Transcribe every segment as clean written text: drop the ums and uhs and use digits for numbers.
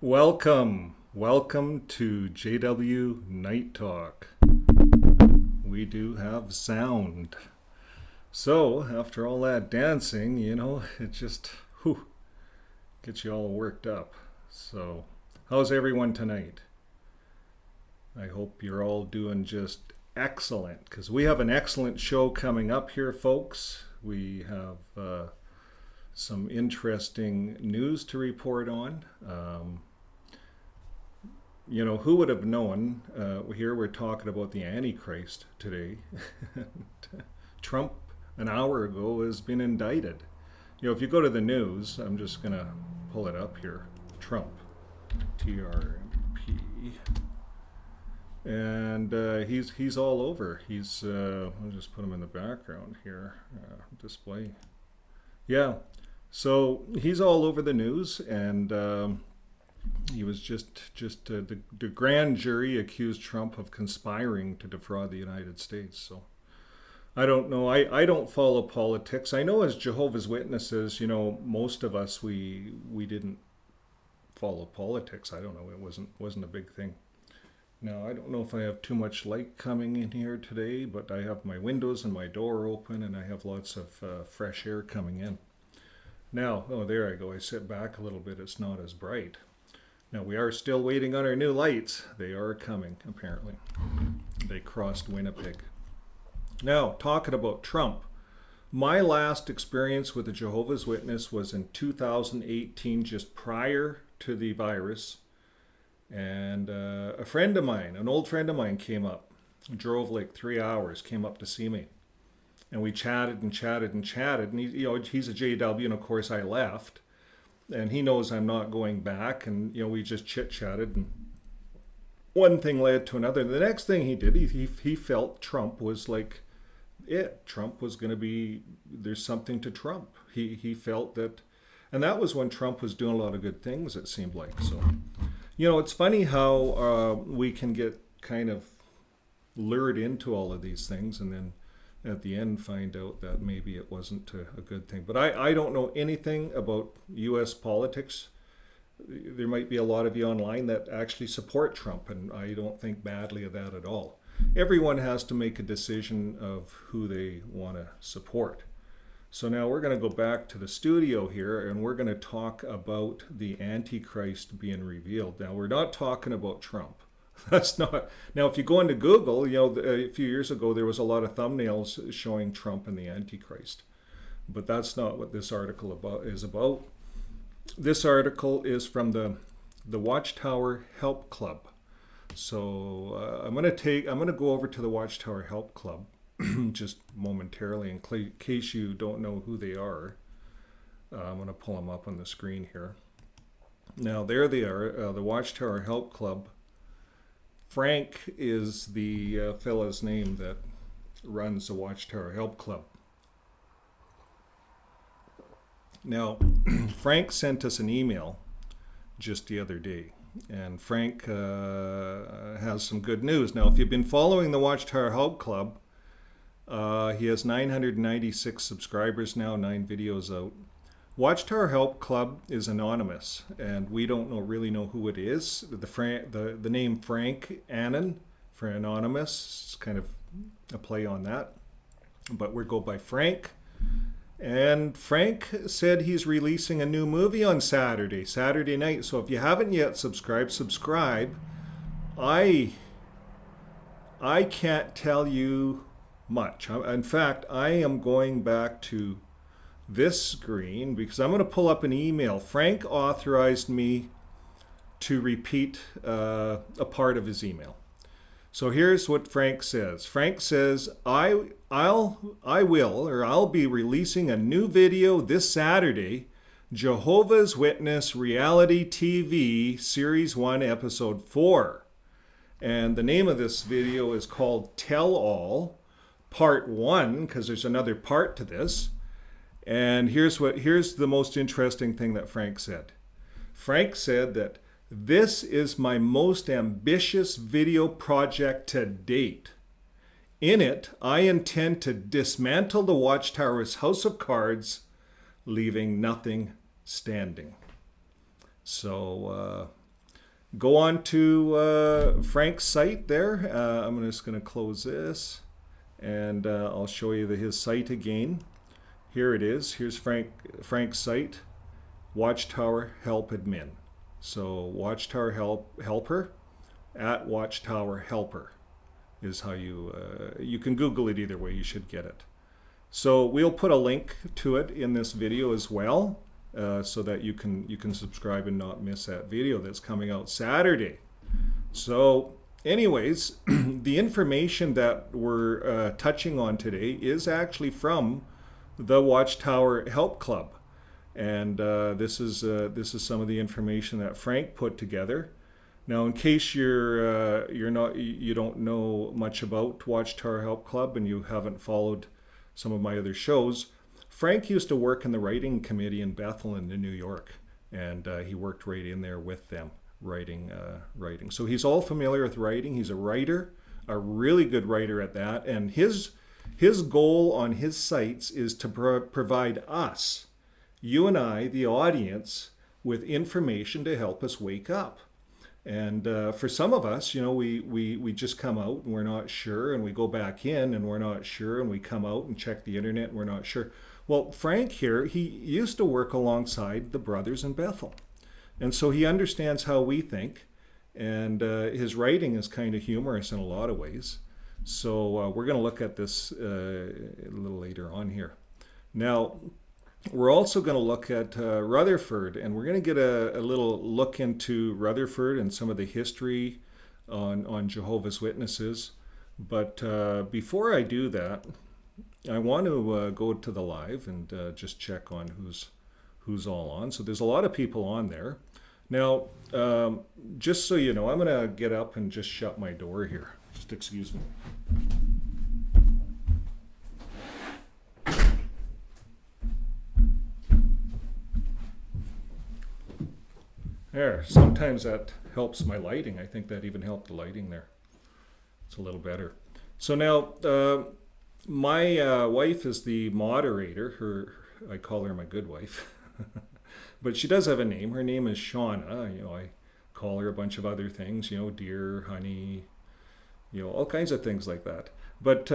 Welcome to JW Night Talk. We do have sound. So, after all that dancing, it just gets you all worked up. So, how's everyone tonight? I hope you're all doing just excellent, because we have an excellent show coming up here, folks. We have some interesting news to report on. Who would have known? Here we're talking about the Antichrist today. Trump, an hour ago, has been indicted. If you go to the news, I'm just going to pull it up here. Trump, TRMP. And he's all over. I'll just put him in the background here, display. Yeah, so he's all over the news, and he was the grand jury accused Trump of conspiring to defraud the United States. So I don't know. I don't follow politics. I know as Jehovah's Witnesses, most of us, we didn't follow politics. I don't know. It wasn't a big thing. Now, I don't know if I have too much light coming in here today, but I have my windows and my door open, and I have lots of fresh air coming in. Now, there I go. I sit back a little bit. It's not as bright. Now, we are still waiting on our new lights. They are coming, apparently. They crossed Winnipeg. Now, talking about Trump, my last experience with a Jehovah's Witness was in 2018, just prior to the virus. And a friend of mine, an old friend of mine, came up, drove like 3 hours, came up to see me. And we chatted and chatted and chatted. And he's a JW, and of course I left. And he knows I'm not going back, and we just chit-chatted, and one thing led to another. The next thing he did, he felt Trump was like it. Trump was going to be, there's something to Trump. He felt that, and that was when Trump was doing a lot of good things, it seemed like. So, it's funny how we can get kind of lured into all of these things, and then at the end find out that maybe it wasn't a good thing. But I don't know anything about U.S. politics. There might be a lot of you online that actually support Trump, and I don't think badly of that at all. Everyone has to make a decision of who they want to support. So now we're going to go back to the studio here, and we're going to talk about the Antichrist being revealed. Now, we're not talking about Trump. That's not. Now, if you go into Google, a few years ago, there was a lot of thumbnails showing Trump and the Antichrist. But that's not what this article is about. This article is from the Watchtower Help Club. So I'm going to go over to the Watchtower Help Club just momentarily in case you don't know who they are. I'm going to pull them up on the screen here. Now, there they are, the Watchtower Help Club. Frank is the fellow's name that runs the Watchtower Help Club. Now, Frank sent us an email just the other day, and Frank has some good news. Now, if you've been following the Watchtower Help Club, he has 996 subscribers now, 9 videos out. Watchtower Help Club is anonymous, and we don't really know who it is. The name Frank Annan for anonymous is kind of a play on that, but we go by Frank. And Frank said he's releasing a new movie on Saturday night. So if you haven't yet subscribe. I can't tell you much. In fact, I am going back to this screen because I'm going to pull up an email. Frank authorized me to repeat a part of his email. So here's what Frank says. Frank says, I'll be releasing a new video this Saturday, Jehovah's Witness Reality TV Series 1 Episode 4. And the name of this video is called Tell All Part 1, because there's another part to this. And here's the most interesting thing that Frank said. Frank said that this is my most ambitious video project to date. In it, I intend to dismantle the Watchtower's house of cards, leaving nothing standing. So go on to Frank's site there. I'm just going to close this, and I'll show you his site again. Here it is. Here's Frank's site, Watchtower Help Admin. So Watchtower Helper at Watchtower Helper is how you can Google it either way. You should get it. So we'll put a link to it in this video as well, so that you can subscribe and not miss that video that's coming out Saturday. So anyways, the information that we're touching on today is actually from the Watchtower Help Club, and this is some of the information that Frank put together. Now, in case you don't know much about Watchtower Help Club and you haven't followed some of my other shows, Frank used to work in the writing committee in Bethel in New York, and he worked right in there with them writing. So he's all familiar with writing. He's a writer, a really good writer at that, and his goal on his sites is to provide us, you and I, the audience, with information to help us wake up. And for some of us, we just come out and we're not sure, and we go back in and we're not sure, and we come out and check the internet and we're not sure. Well, Frank here, he used to work alongside the brothers in Bethel. And so he understands how we think, and his writing is kind of humorous in a lot of ways. So we're going to look at this a little later on here. Now, we're also going to look at Rutherford, and we're going to get a little look into Rutherford and some of the history on Jehovah's Witnesses. But before I do that, I want to go to the live and just check on who's all on. So there's a lot of people on there. Now, just so you know, I'm going to get up and just shut my door here. Just excuse me. There, sometimes that helps my lighting. I think that even helped the lighting there. It's a little better. So now, my wife is the moderator. I call her my good wife. But she does have a name. Her name is Shauna. I call her a bunch of other things, dear, honey, all kinds of things like that. But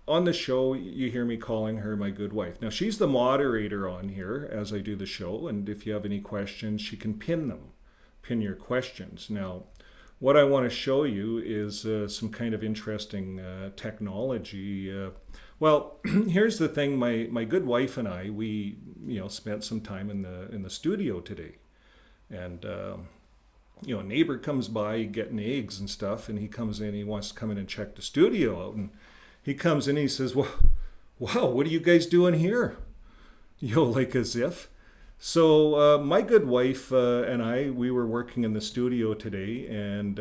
on the show, you hear me calling her my good wife. Now, she's the moderator on here as I do the show, and if you have any questions, she can pin your questions. Now, what I want to show you is some kind of interesting technology. Well, here's the thing. My good wife and I, we spent some time in the studio today, and a neighbor comes by getting eggs and stuff, and he comes in. He wants to come in and check the studio out, and he comes in and he says, "Well, wow, what are you guys doing here?" Like as if. So my good wife and I, we were working in the studio today, and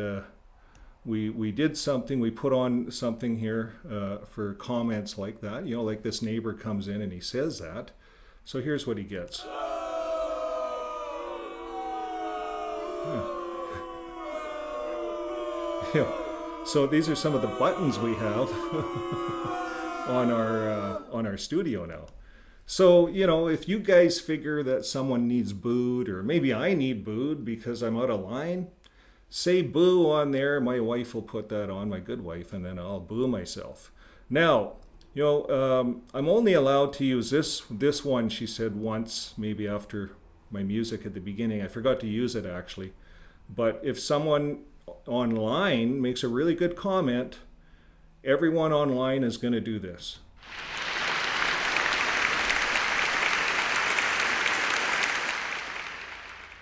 we did something. We put on something here for comments like that. Like this neighbor comes in and he says that. So here's what he gets. Yeah. So these are some of the buttons we have on our studio now. So, if you guys figure that someone needs booed, or maybe I need booed because I'm out of line, say boo on there. My wife will put that on, my good wife, and then I'll boo myself. Now, I'm only allowed to use this one, she said, once, maybe after my music at the beginning. I forgot to use it actually. But if someone online makes a really good comment, everyone online is going to do this.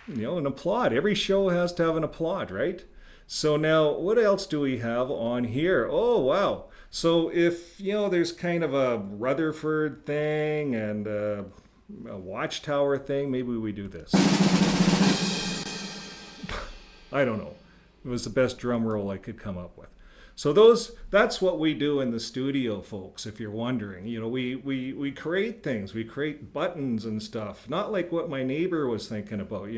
An applaud. Every show has to have an applaud, right? So now, what else do we have on here? Oh, wow. So if, there's kind of a Rutherford thing and a Watchtower thing, maybe we do this. I don't know. It was the best drum roll I could come up with. So that's what we do in the studio, folks, if you're wondering. We create things. We create buttons and stuff. Not like what my neighbor was thinking about.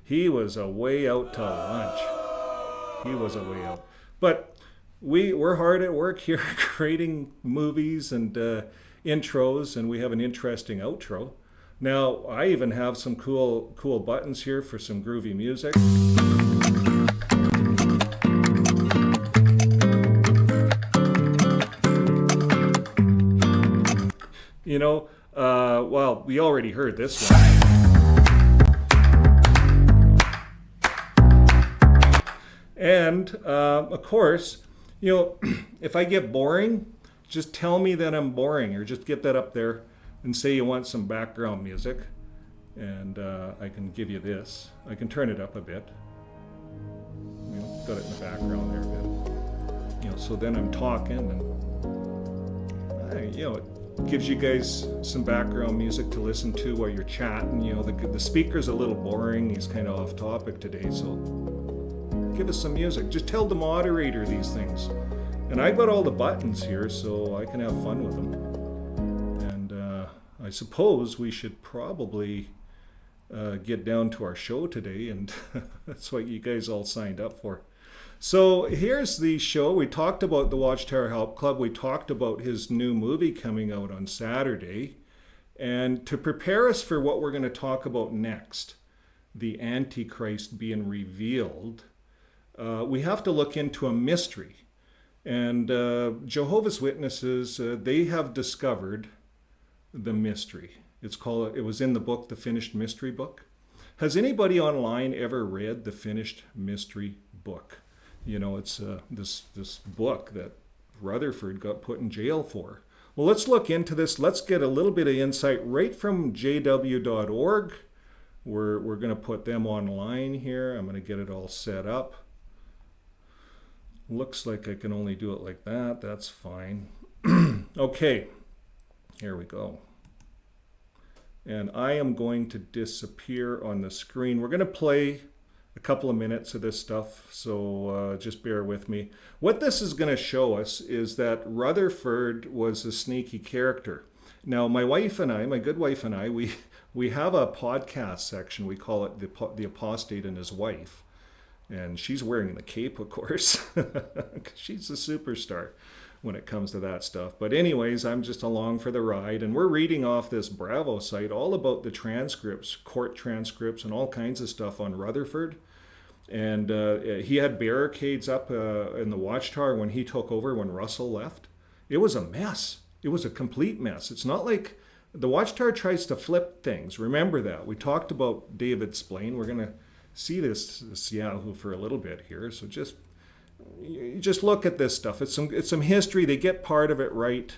He was away out to lunch. He was away out. But we're hard at work here creating movies and intros, and we have an interesting outro. Now, I even have some cool buttons here for some groovy music. Well, we already heard this one. And, of course, if I get boring, just tell me that I'm boring, or just get that up there and say you want some background music. And I can give you this. I can turn it up a bit. Got it in the background there a bit. So then I'm talking, and it gives you guys some background music to listen to while you're chatting. The speaker's a little boring. He's kind of off topic today, so give us some music. Just tell the moderator these things. And I got all the buttons here, so I can have fun with them. And I suppose we should probably get down to our show today, and that's what you guys all signed up for. So here's the show. We talked about the Watchtower Help Club. We talked about his new movie coming out on Saturday. And to prepare us for what we're going to talk about next, the Antichrist being revealed, we have to look into a mystery. And Jehovah's Witnesses, they have discovered the mystery. It was in the book, The Finished Mystery Book. Has anybody online ever read The Finished Mystery Book? It's this book that Rutherford got put in jail for. Well, let's look into this. Let's get a little bit of insight right from jw.org. We're going to put them online here. I'm going to get it all set up. Looks like I can only do it like that. That's fine. Okay, here we go. And I am going to disappear on the screen. We're going to play a couple of minutes of this stuff, so just bear with me. What this is going to show us is that Rutherford was a sneaky character. Now, my good wife and I, we have a podcast section. We call it The Apostate and His Wife. And she's wearing the cape, of course, because she's a superstar when it comes to that stuff. But anyways, I'm just along for the ride, and we're reading off this Bravo site all about the transcripts, court transcripts, and all kinds of stuff on Rutherford. And he had barricades up in the Watchtower when he took over, when Russell left. It was a mess. It was a complete mess. It's not like the Watchtower tries to flip things. Remember that. We talked about David Splain. We're going to see this Yahoo for a little bit here. So just look at this stuff. It's some history. They get part of it right.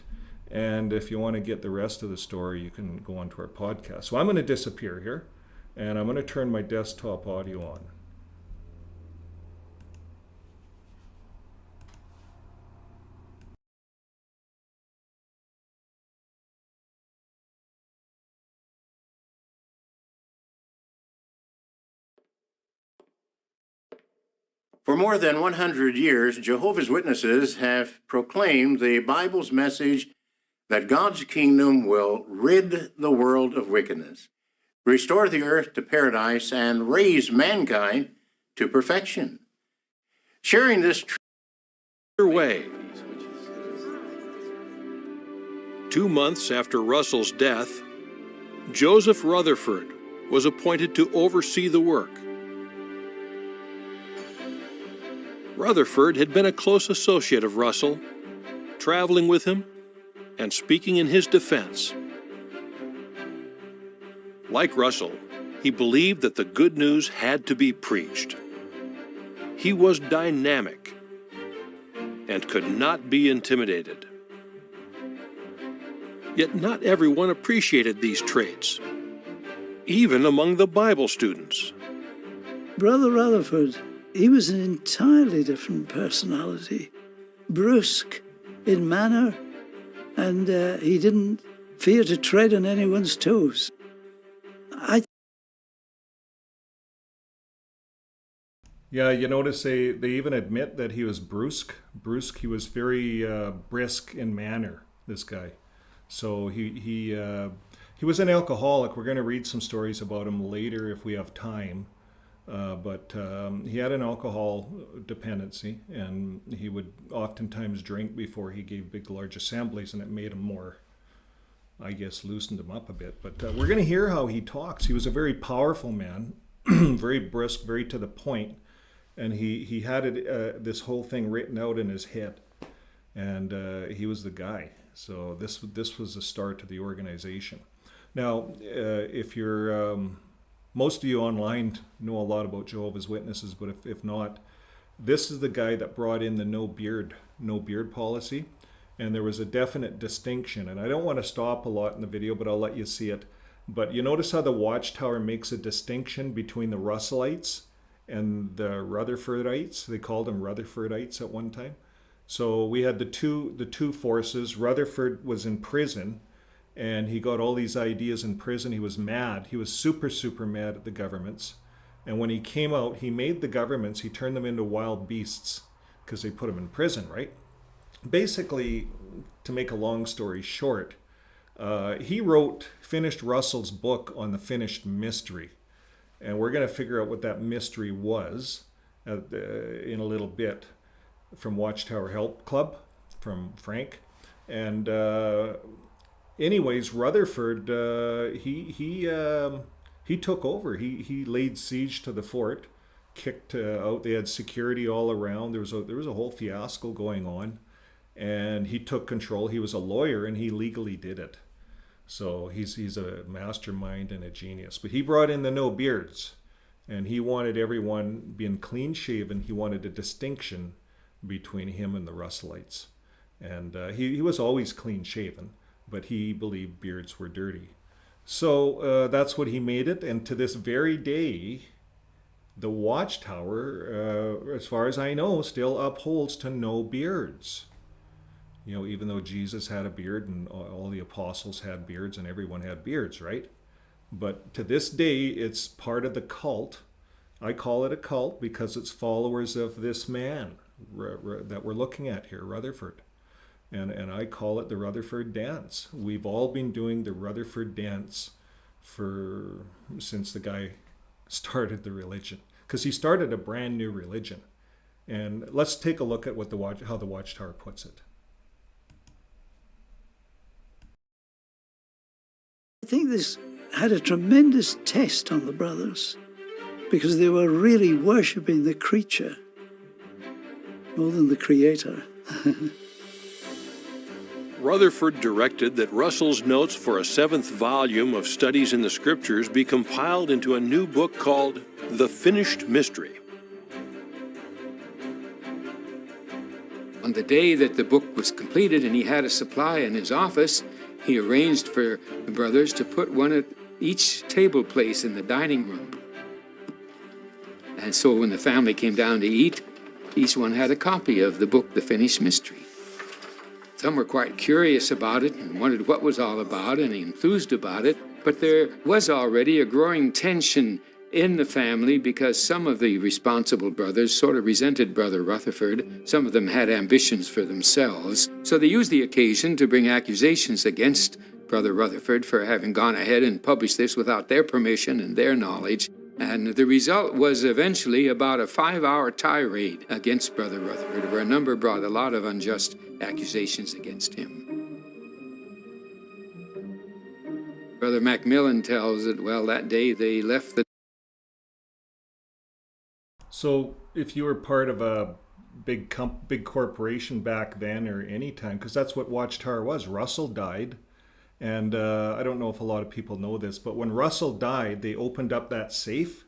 And if you want to get the rest of the story, you can go onto our podcast. So I'm going to disappear here, and I'm going to turn my desktop audio on. For more than 100 years, Jehovah's Witnesses have proclaimed the Bible's message that God's kingdom will rid the world of wickedness, restore the earth to paradise, and raise mankind to perfection. Sharing this way. 2 months after Russell's death, Joseph Rutherford was appointed to oversee the work. Rutherford had been a close associate of Russell, traveling with him and speaking in his defense. Like Russell, he believed that the good news had to be preached. He was dynamic and could not be intimidated. Yet not everyone appreciated these traits, even among the Bible students. Brother Rutherford, he was an entirely different personality, brusque in manner, and he didn't fear to tread on anyone's toes. Yeah, you notice they even admit that he was brusque. He was very brisk in manner, this guy. So he was an alcoholic. We're going to read some stories about him later if we have time. But he had an alcohol dependency, and he would oftentimes drink before he gave big, large assemblies, and it made him more, I guess, loosened him up a bit. But we're going to hear how he talks. He was a very powerful man, very brisk, very to the point, and he had this whole thing written out in his head. and he was the guy. So this was the start of the organization. Now, if you're most of you online know a lot about Jehovah's Witnesses, but if not, this is the guy that brought in the no beard policy, and there was a definite distinction. And I don't want to stop a lot in the video, but I'll let you see it. But you notice how the Watchtower makes a distinction between the Russellites and the Rutherfordites. They called them Rutherfordites at one time. So we had the two forces. Rutherford was in prison, and he got all these ideas in prison. He was mad. He was super mad at the governments. And when he came out, he made the governments, he turned them into wild beasts because they put him in prison, right? Basically, to make a long story short, he finished Russell's book on the finished mystery. And we're going to figure out what that mystery was in a little bit from Watchtower Help Club, from Frank. And anyways, Rutherford, he took over. He laid siege to the fort, kicked out. They had security all around. There was a whole fiasco going on, and he took control. He was a lawyer, and he legally did it. So he's a mastermind and a genius. But he brought in the no beards, and he wanted everyone being clean shaven. He wanted a distinction between him and the Russellites, and he was always clean shaven, but he believed beards were dirty. So that's what he made it, and to this very day, the Watchtower, as far as I know, still upholds to no beards. You know, even though Jesus had a beard and all the apostles had beards and everyone had beards, right? But to this day, it's part of the cult. I call it a cult because it's followers of this man that we're looking at here, Rutherford. And I call it the Rutherford dance. We've all been doing the Rutherford dance since the guy started the religion, because he started a brand new religion. And let's take a look at how the Watchtower puts it. I think this had a tremendous test on the brothers, because they were really worshipping the creature more than the creator. Rutherford directed that Russell's notes for a seventh volume of Studies in the Scriptures be compiled into a new book called The Finished Mystery. On the day that the book was completed and he had a supply in his office, he arranged for the brothers to put one at each table place in the dining room. And so when the family came down to eat, each one had a copy of the book, The Finished Mystery. Some were quite curious about it and wondered what it was all about and enthused about it, but there was already a growing tension in the family because some of the responsible brothers sort of resented Brother Rutherford. Some of them had ambitions for themselves, so they used the occasion to bring accusations against Brother Rutherford for having gone ahead and published this without their permission and their knowledge. And the result was eventually about a 5-hour tirade against Brother Rutherford, where a number brought a lot of unjust accusations against him. Brother Macmillan tells that, well, that day they left the... So if you were part of a big corporation back then or any time, because that's what Watchtower was. Russell died. And I don't know if a lot of people know this, but when Russell died, they opened up that safe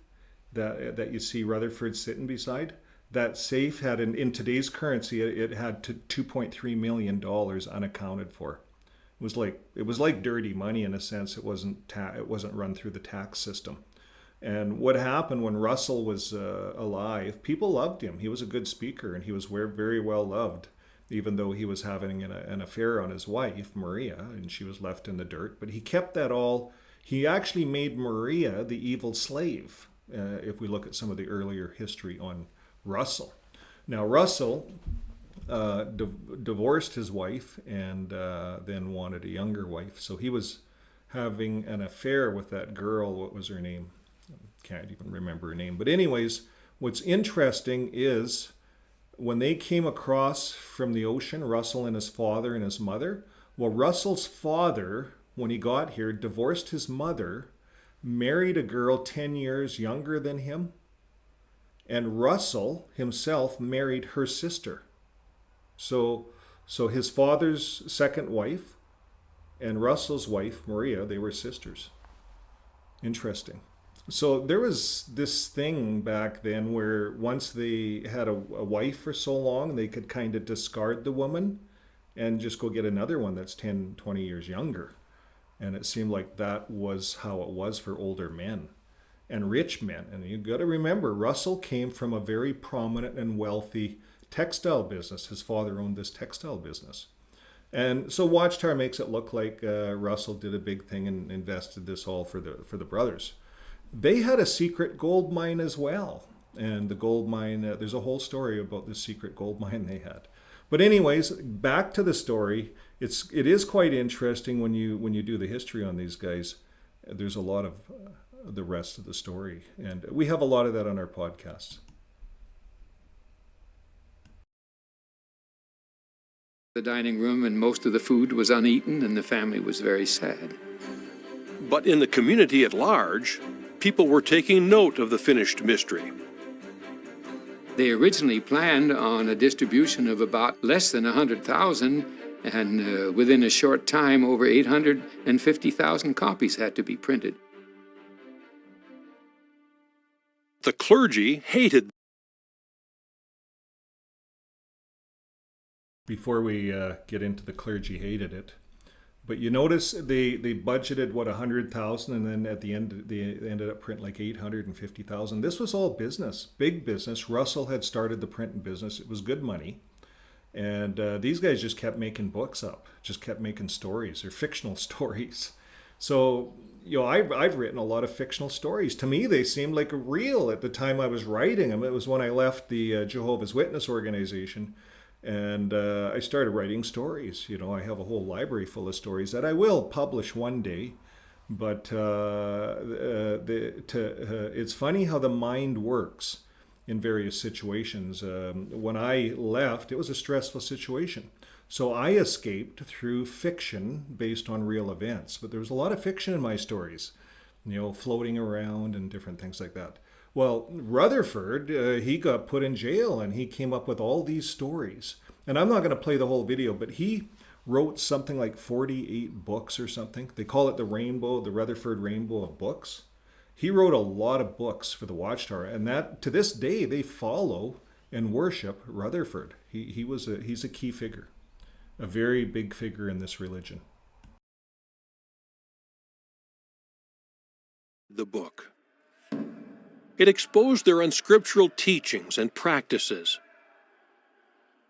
that you see Rutherford sitting beside. That safe had, in today's currency, it had $2.3 million unaccounted for. It was like dirty money in a sense. It wasn't run through the tax system. And what happened when Russell was alive? People loved him. He was a good speaker, and he was very well loved, even though he was having an affair on his wife, Maria, and she was left in the dirt. But he kept that all. He actually made Maria the evil slave, if we look at some of the earlier history on Russell. Now, Russell divorced his wife and then wanted a younger wife. So he was having an affair with that girl. What was her name? Can't even remember her name. But anyways, what's interesting is when they came across from the ocean, Russell and his father and his mother, well, Russell's father, when he got here, divorced his mother, married a girl 10 years younger than him, and Russell himself married her sister. So So his father's second wife and Russell's wife, Maria, they were sisters. Interesting. So there was this thing back then where once they had a wife for so long, they could kind of discard the woman and just go get another one that's 10, 20 years younger. And it seemed like that was how it was for older men and rich men. And you got to remember, Russell came from a very prominent and wealthy textile business. His father owned this textile business. And so Watchtower makes it look like Russell did a big thing and invested this all for the brothers. They had a secret gold mine as well. And the gold mine, there's a whole story about the secret gold mine they had. But anyways, back to the story. It is quite interesting when you do the history on these guys. There's a lot of the rest of the story, and we have a lot of that on our podcasts. The dining room, and most of the food was uneaten, and the family was very sad. But in the community at large, people were taking note of the finished mystery. They originally planned on a distribution of about less than 100,000, and within a short time, over 850,000 copies had to be printed. The clergy hated. Before we get into the clergy hated it, but you notice they budgeted 100,000, and then at the end they ended up printing like 850,000. This was all business, big business. Russell had started the printing business. It was good money, and these guys just kept making books up, just kept making stories or fictional stories. So I've written a lot of fictional stories. To me, they seemed like real at the time I was writing them. It was when I left the Jehovah's Witness organization. And I started writing stories. I have a whole library full of stories that I will publish one day. But it's funny how the mind works in various situations. When I left, it was a stressful situation. So I escaped through fiction based on real events. But there was a lot of fiction in my stories, floating around and different things like that. Well, Rutherford, he got put in jail, and he came up with all these stories. And I'm not going to play the whole video, but he wrote something like 48 books or something. They call it the Rutherford Rainbow of books. He wrote a lot of books for the Watchtower, and that to this day they follow and worship Rutherford. He's a key figure, a very big figure in this religion. The book. It exposed their unscriptural teachings and practices,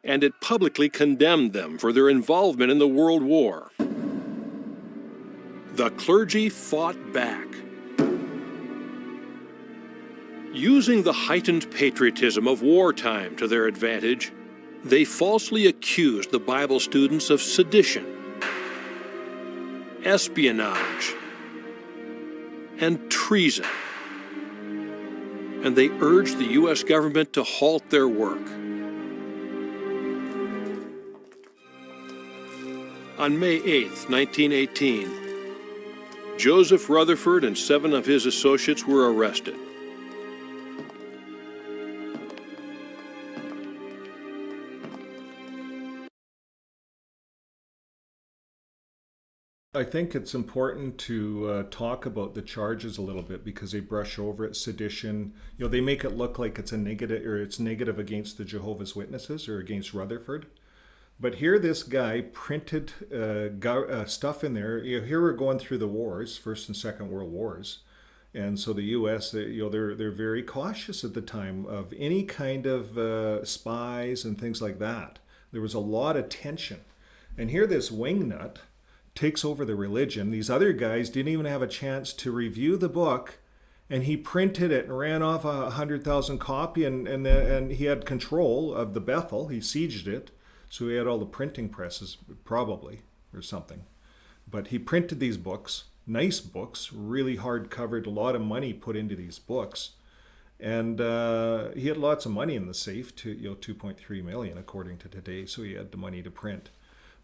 and it publicly condemned them for their involvement in the World War. The clergy fought back. Using the heightened patriotism of wartime to their advantage, they falsely accused the Bible students of sedition, espionage, and treason. And they urged the U.S. government to halt their work. On May 8, 1918, Joseph Rutherford and 7 of his associates were arrested. I think it's important to talk about the charges a little bit because they brush over it. Sedition, they make it look like it's a negative, or it's negative against the Jehovah's Witnesses or against Rutherford. But here this guy printed stuff in there. Here we're going through the wars, First and Second World Wars. And so the U.S., they're very cautious at the time of any kind of spies and things like that. There was a lot of tension. And here this wingnut takes over the religion. These other guys didn't even have a chance to review the book, and he printed it and ran off 100,000 copy, and he had control of the Bethel. He sieged it, so he had all the printing presses, probably, or something. But he printed these books, nice books, really hard covered, a lot of money put into these books, and he had lots of money in the safe, to 2.3 million according to today, so he had the money to print.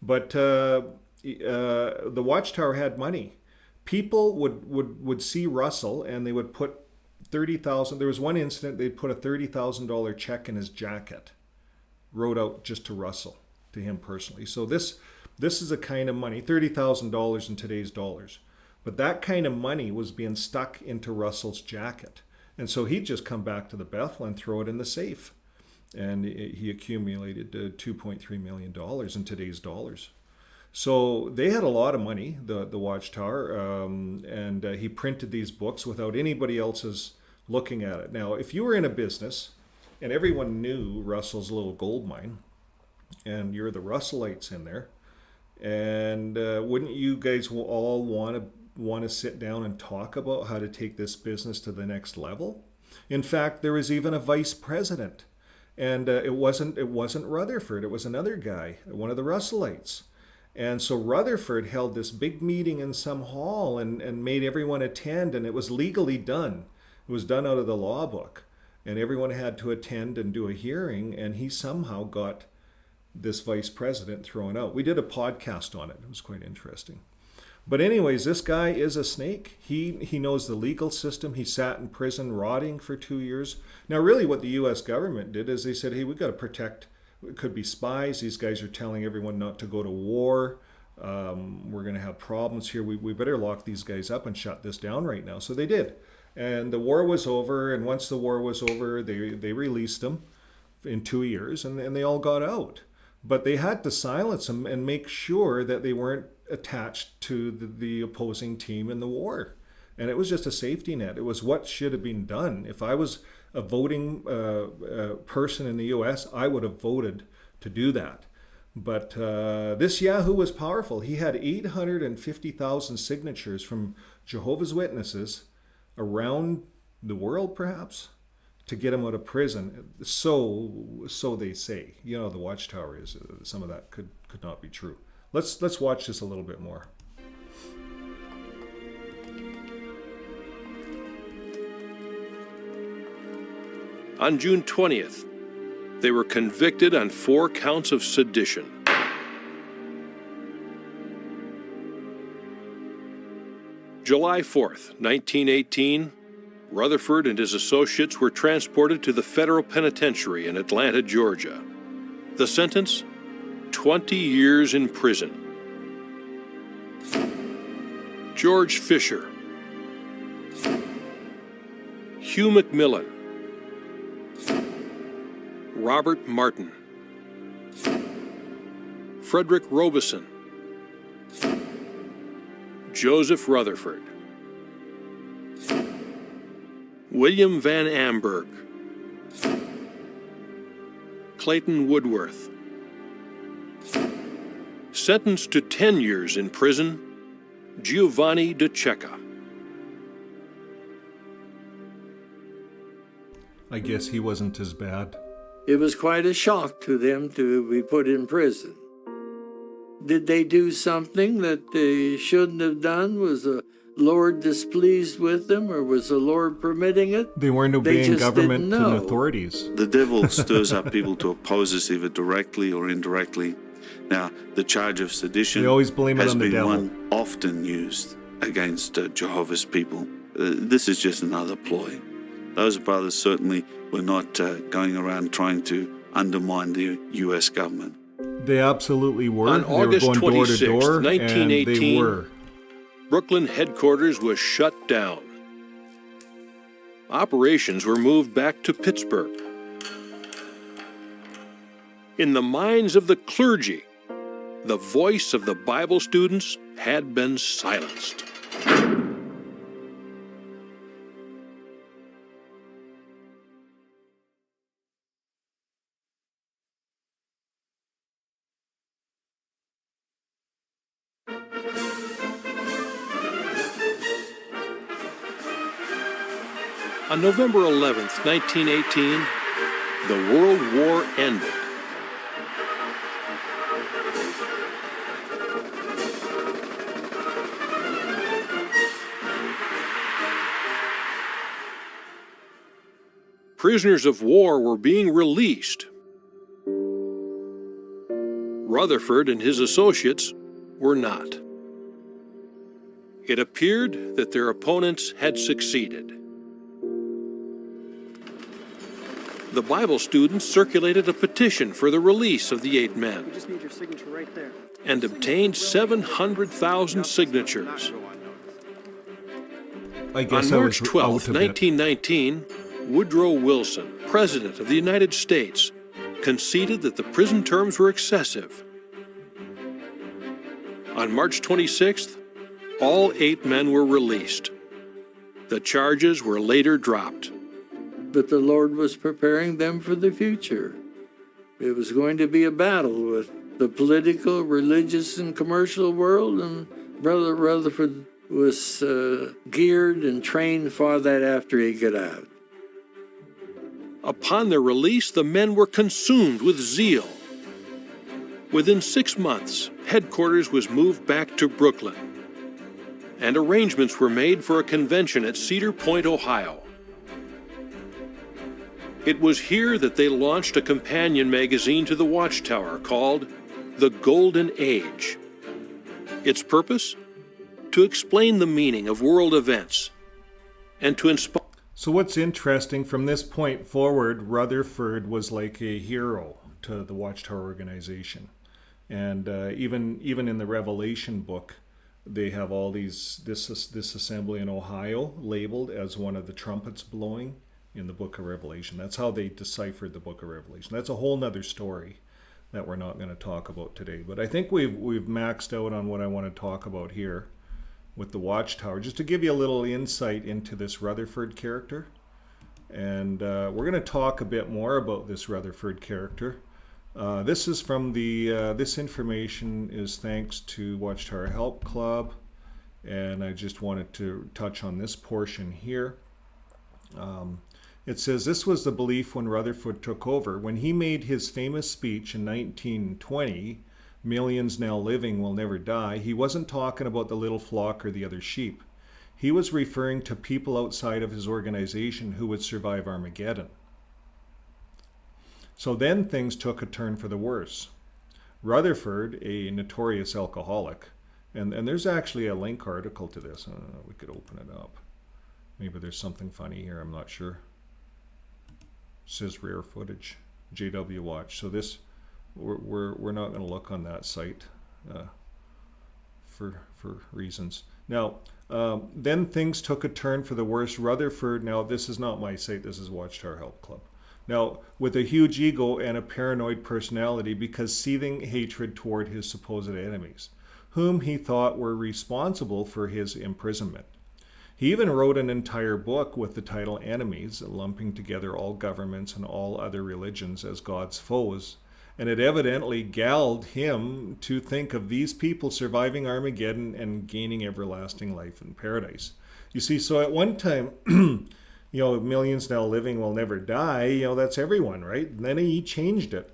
But the Watchtower had money. People would see Russell, and they would put 30,000. There was one incident, they'd put a $30,000 check in his jacket, wrote out just to Russell. to him personally. So this is a kind of money, $30,000 in today's dollars. But that kind of money was being stuck into Russell's jacket. And so he'd just come back to the Bethel and throw it in the safe. And he accumulated $2.3 million in today's dollars. So they had a lot of money, the Watchtower, and he printed these books without anybody else's looking at it. Now, if you were in a business and everyone knew Russell's little gold mine, and you're the Russellites in there, and wouldn't you guys all want to sit down and talk about how to take this business to the next level? In fact, there was even a vice president, and it wasn't Rutherford. It was another guy, one of the Russellites. And so Rutherford held this big meeting in some hall and made everyone attend, and it was legally done. It was done out of the law book, and everyone had to attend and do a hearing, and he somehow got this vice president thrown out. We did a podcast on it. It was quite interesting. But anyways, this guy is a snake. He knows the legal system. He sat in prison rotting for 2 years. Now, really what the U.S. government did is they said, hey, we've got to protect. It could be spies. These guys are telling everyone not to go to war. We're going to have problems here. We better lock these guys up and shut this down right now. So they did. And the war was over. And once the war was over, they released them in 2 years. And they all got out. But they had to silence them and make sure that they weren't attached to the opposing team in the war. And it was just a safety net. It was what should have been done. If I was a voting person in the U.S., I would have voted to do that. But this Yahoo was powerful. He had 850,000 signatures from Jehovah's Witnesses around the world, perhaps, to get him out of prison. So they say. You know, the Watchtower is. Some of that could not be true. Let's watch this a little bit more. On June 20th, they were convicted on 4 counts of sedition. July 4th, 1918, Rutherford and his associates were transported to the federal penitentiary in Atlanta, Georgia. The sentence? 20 years in prison. George Fisher, Hugh McMillan, Robert Martin, Frederick Robeson, Joseph Rutherford, William Van Amberg, Clayton Woodworth. Sentenced to 10 years in prison, Giovanni De Cecca. I guess he wasn't as bad. It was quite a shock to them to be put in prison. Did they do something that they shouldn't have done? Was the Lord displeased with them, or was the Lord permitting it? They weren't obeying government and authorities. The devil stirs up people to oppose us either directly or indirectly. Now, the charge of sedition they always blame it has on the been devil. one often used against Jehovah's people. This is just another ploy. Those brothers certainly were not going around trying to undermine the U.S. government. They absolutely were. On August they were going 26, door to door, 1918, and they were. Brooklyn headquarters was shut down. Operations were moved back to Pittsburgh. In the minds of the clergy, the voice of the Bible students had been silenced. On November 11th, 1918, the World War ended. Prisoners of war were being released. Rutherford and his associates were not. It appeared that their opponents had succeeded. the Bible students circulated a petition for the release of the 8 men. We just need your signature right there. And obtained 700,000 signatures. I guess On I March was 12, out a bit. 1919, Woodrow Wilson, President of the United States, conceded that the prison terms were excessive. On March 26th, all 8 men were released. The charges were later dropped. But the Lord was preparing them for the future. It was going to be a battle with the political, religious, and commercial world, and Brother Rutherford was geared and trained for that after he got out. Upon their release, the men were consumed with zeal. Within 6 months, headquarters was moved back to Brooklyn, and arrangements were made for a convention at Cedar Point, Ohio. It was here that they launched a companion magazine to the Watchtower called The Golden Age. Its purpose? To explain the meaning of world events and to inspire. So what's interesting, from this point forward, Rutherford was like a hero to the Watchtower organization. And even in the Revelation book, they have all this assembly in Ohio labeled as one of the trumpets blowing in the book of Revelation. That's how they deciphered the book of Revelation. That's a whole nother story that we're not going to talk about today. But I think we've maxed out on what I want to talk about here with the Watchtower, just to give you a little insight into this Rutherford character. And we're going to talk a bit more about this Rutherford character. This is from the, this information is thanks to Watchtower Help Club, and I just wanted to touch on this portion here. It says, this was the belief when Rutherford took over. When he made his famous speech in 1920, "Millions now living will never die," he wasn't talking about the little flock or the other sheep. He was referring to people outside of his organization who would survive Armageddon. So then things took a turn for the worse. Rutherford, a notorious alcoholic, and there's actually a link article to this. I don't know, we could open it up. Maybe there's something funny here, I'm not sure. It says rare footage, JW Watch. So this, we're not going to look on that site for reasons. Now, then things took a turn for the worse. Rutherford, now this is not my site, this is Watchtower Help Club. Now, with a huge ego and a paranoid personality because seething hatred toward his supposed enemies, whom he thought were responsible for his imprisonment. He even wrote an entire book with the title Enemies, lumping together all governments and all other religions as God's foes. And it evidently galled him to think of these people surviving Armageddon and gaining everlasting life in paradise. You see, so at one time, millions now living will never die, that's everyone, right? And then he changed it.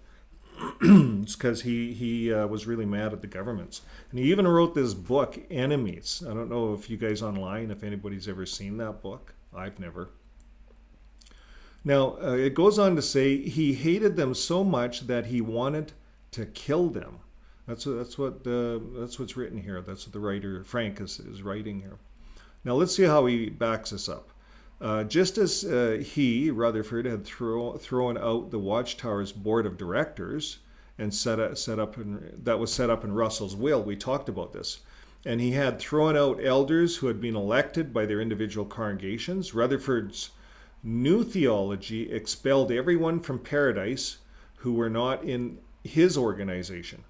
It's because he was really mad at the governments. And he even wrote this book, Enemies. I don't know if you guys online, if anybody's ever seen that book. I've never. Now, it goes on to say he hated them so much that he wanted to kill them. That's what's written here. That's what the writer, Frank, is writing here. Now, let's see how he backs this up. Just as Rutherford, had thrown out the Watchtower's board of directors and that was set up in Russell's will, we talked about this, and he had thrown out elders who had been elected by their individual congregations, Rutherford's new theology expelled everyone from paradise who were not in his organization.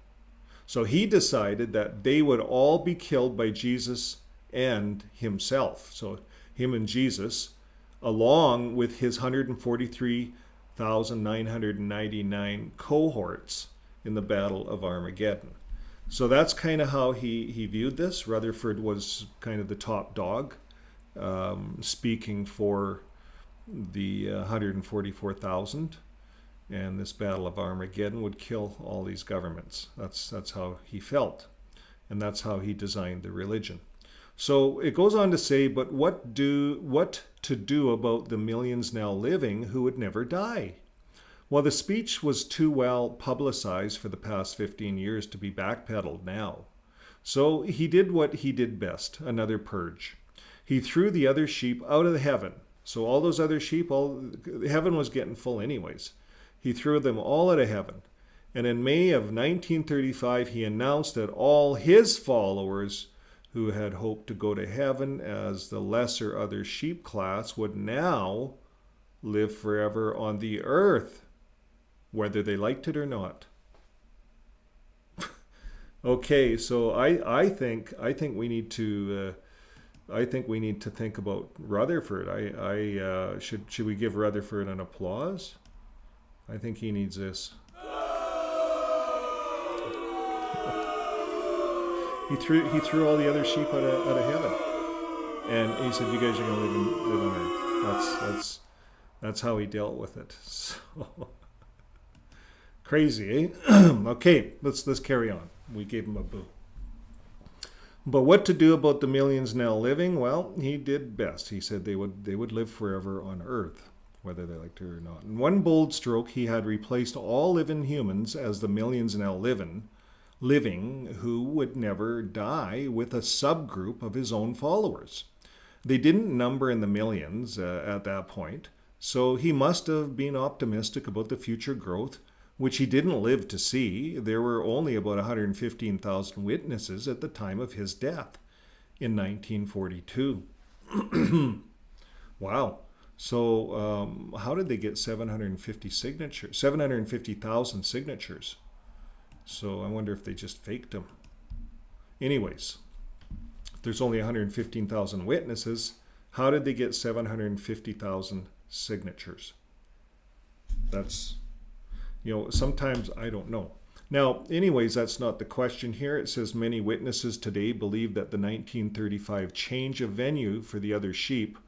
So he decided that they would all be killed by Jesus and himself. So him and Jesus, along with his 143,999 cohorts in the Battle of Armageddon. So that's kind of how he viewed this. Rutherford was kind of the top dog, speaking for the 144,000, and this Battle of Armageddon would kill all these governments. That's how he felt, and that's how he designed the religion. So it goes on to say, but what to do about the millions now living who would never die? Well, the speech was too well publicized for the past 15 years to be backpedaled now. So he did what he did best, another purge. He threw the other sheep out of heaven, So all those other sheep, heaven was getting full anyways. He threw them all out of heaven. And in May of 1935, he announced that all his followers who had hoped to go to heaven as the lesser other sheep class would now live forever on the earth, whether they liked it or not. Okay, so I think we need to think about Rutherford. Should we give Rutherford an applause? I think he needs this. He threw all the other sheep out of heaven, and he said, "You guys are going to live on earth." That's how he dealt with it. So crazy, eh? Okay, let's carry on. We gave him a boo. But what to do about the millions now living? Well, he did best. He said they would live forever on earth, whether they liked it or not. In one bold stroke, he had replaced all living humans as the millions now living who would never die with a subgroup of his own followers. They didn't number in the millions at that point, so he must have been optimistic about the future growth, which he didn't live to see. There were only about 115,000 witnesses at the time of his death in 1942. Wow. So how did they get 750,000 signatures? So I wonder if they just faked them. Anyways, if there's only 115,000 witnesses, how did they get 750,000 signatures? That's, sometimes I don't know. Now, anyways, that's not the question here. It says many witnesses today believe that the 1935 change of venue for the other sheep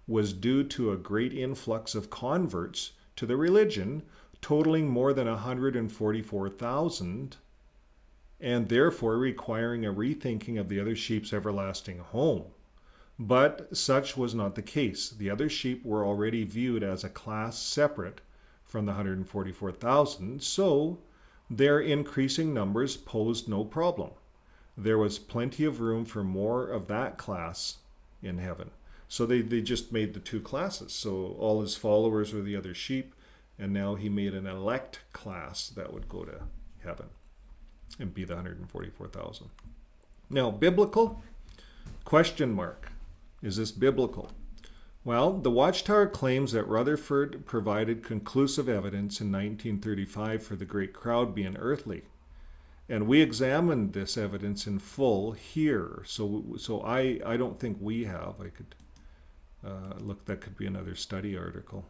was due to a great influx of converts to the religion, totaling more than 144,000, and therefore requiring a rethinking of the other sheep's everlasting home. But such was not the case. The other sheep were already viewed as a class separate from the 144,000, so their increasing numbers posed no problem. There was plenty of room for more of that class in heaven. So they just made the two classes. So all his followers were the other sheep, and now he made an elect class that would go to heaven and be the 144,000. Now, biblical? Question mark. Is this biblical? Well, the Watchtower claims that Rutherford provided conclusive evidence in 1935 for the great crowd being earthly. And we examined this evidence in full here. So I don't think we have. I could look, that could be another study article.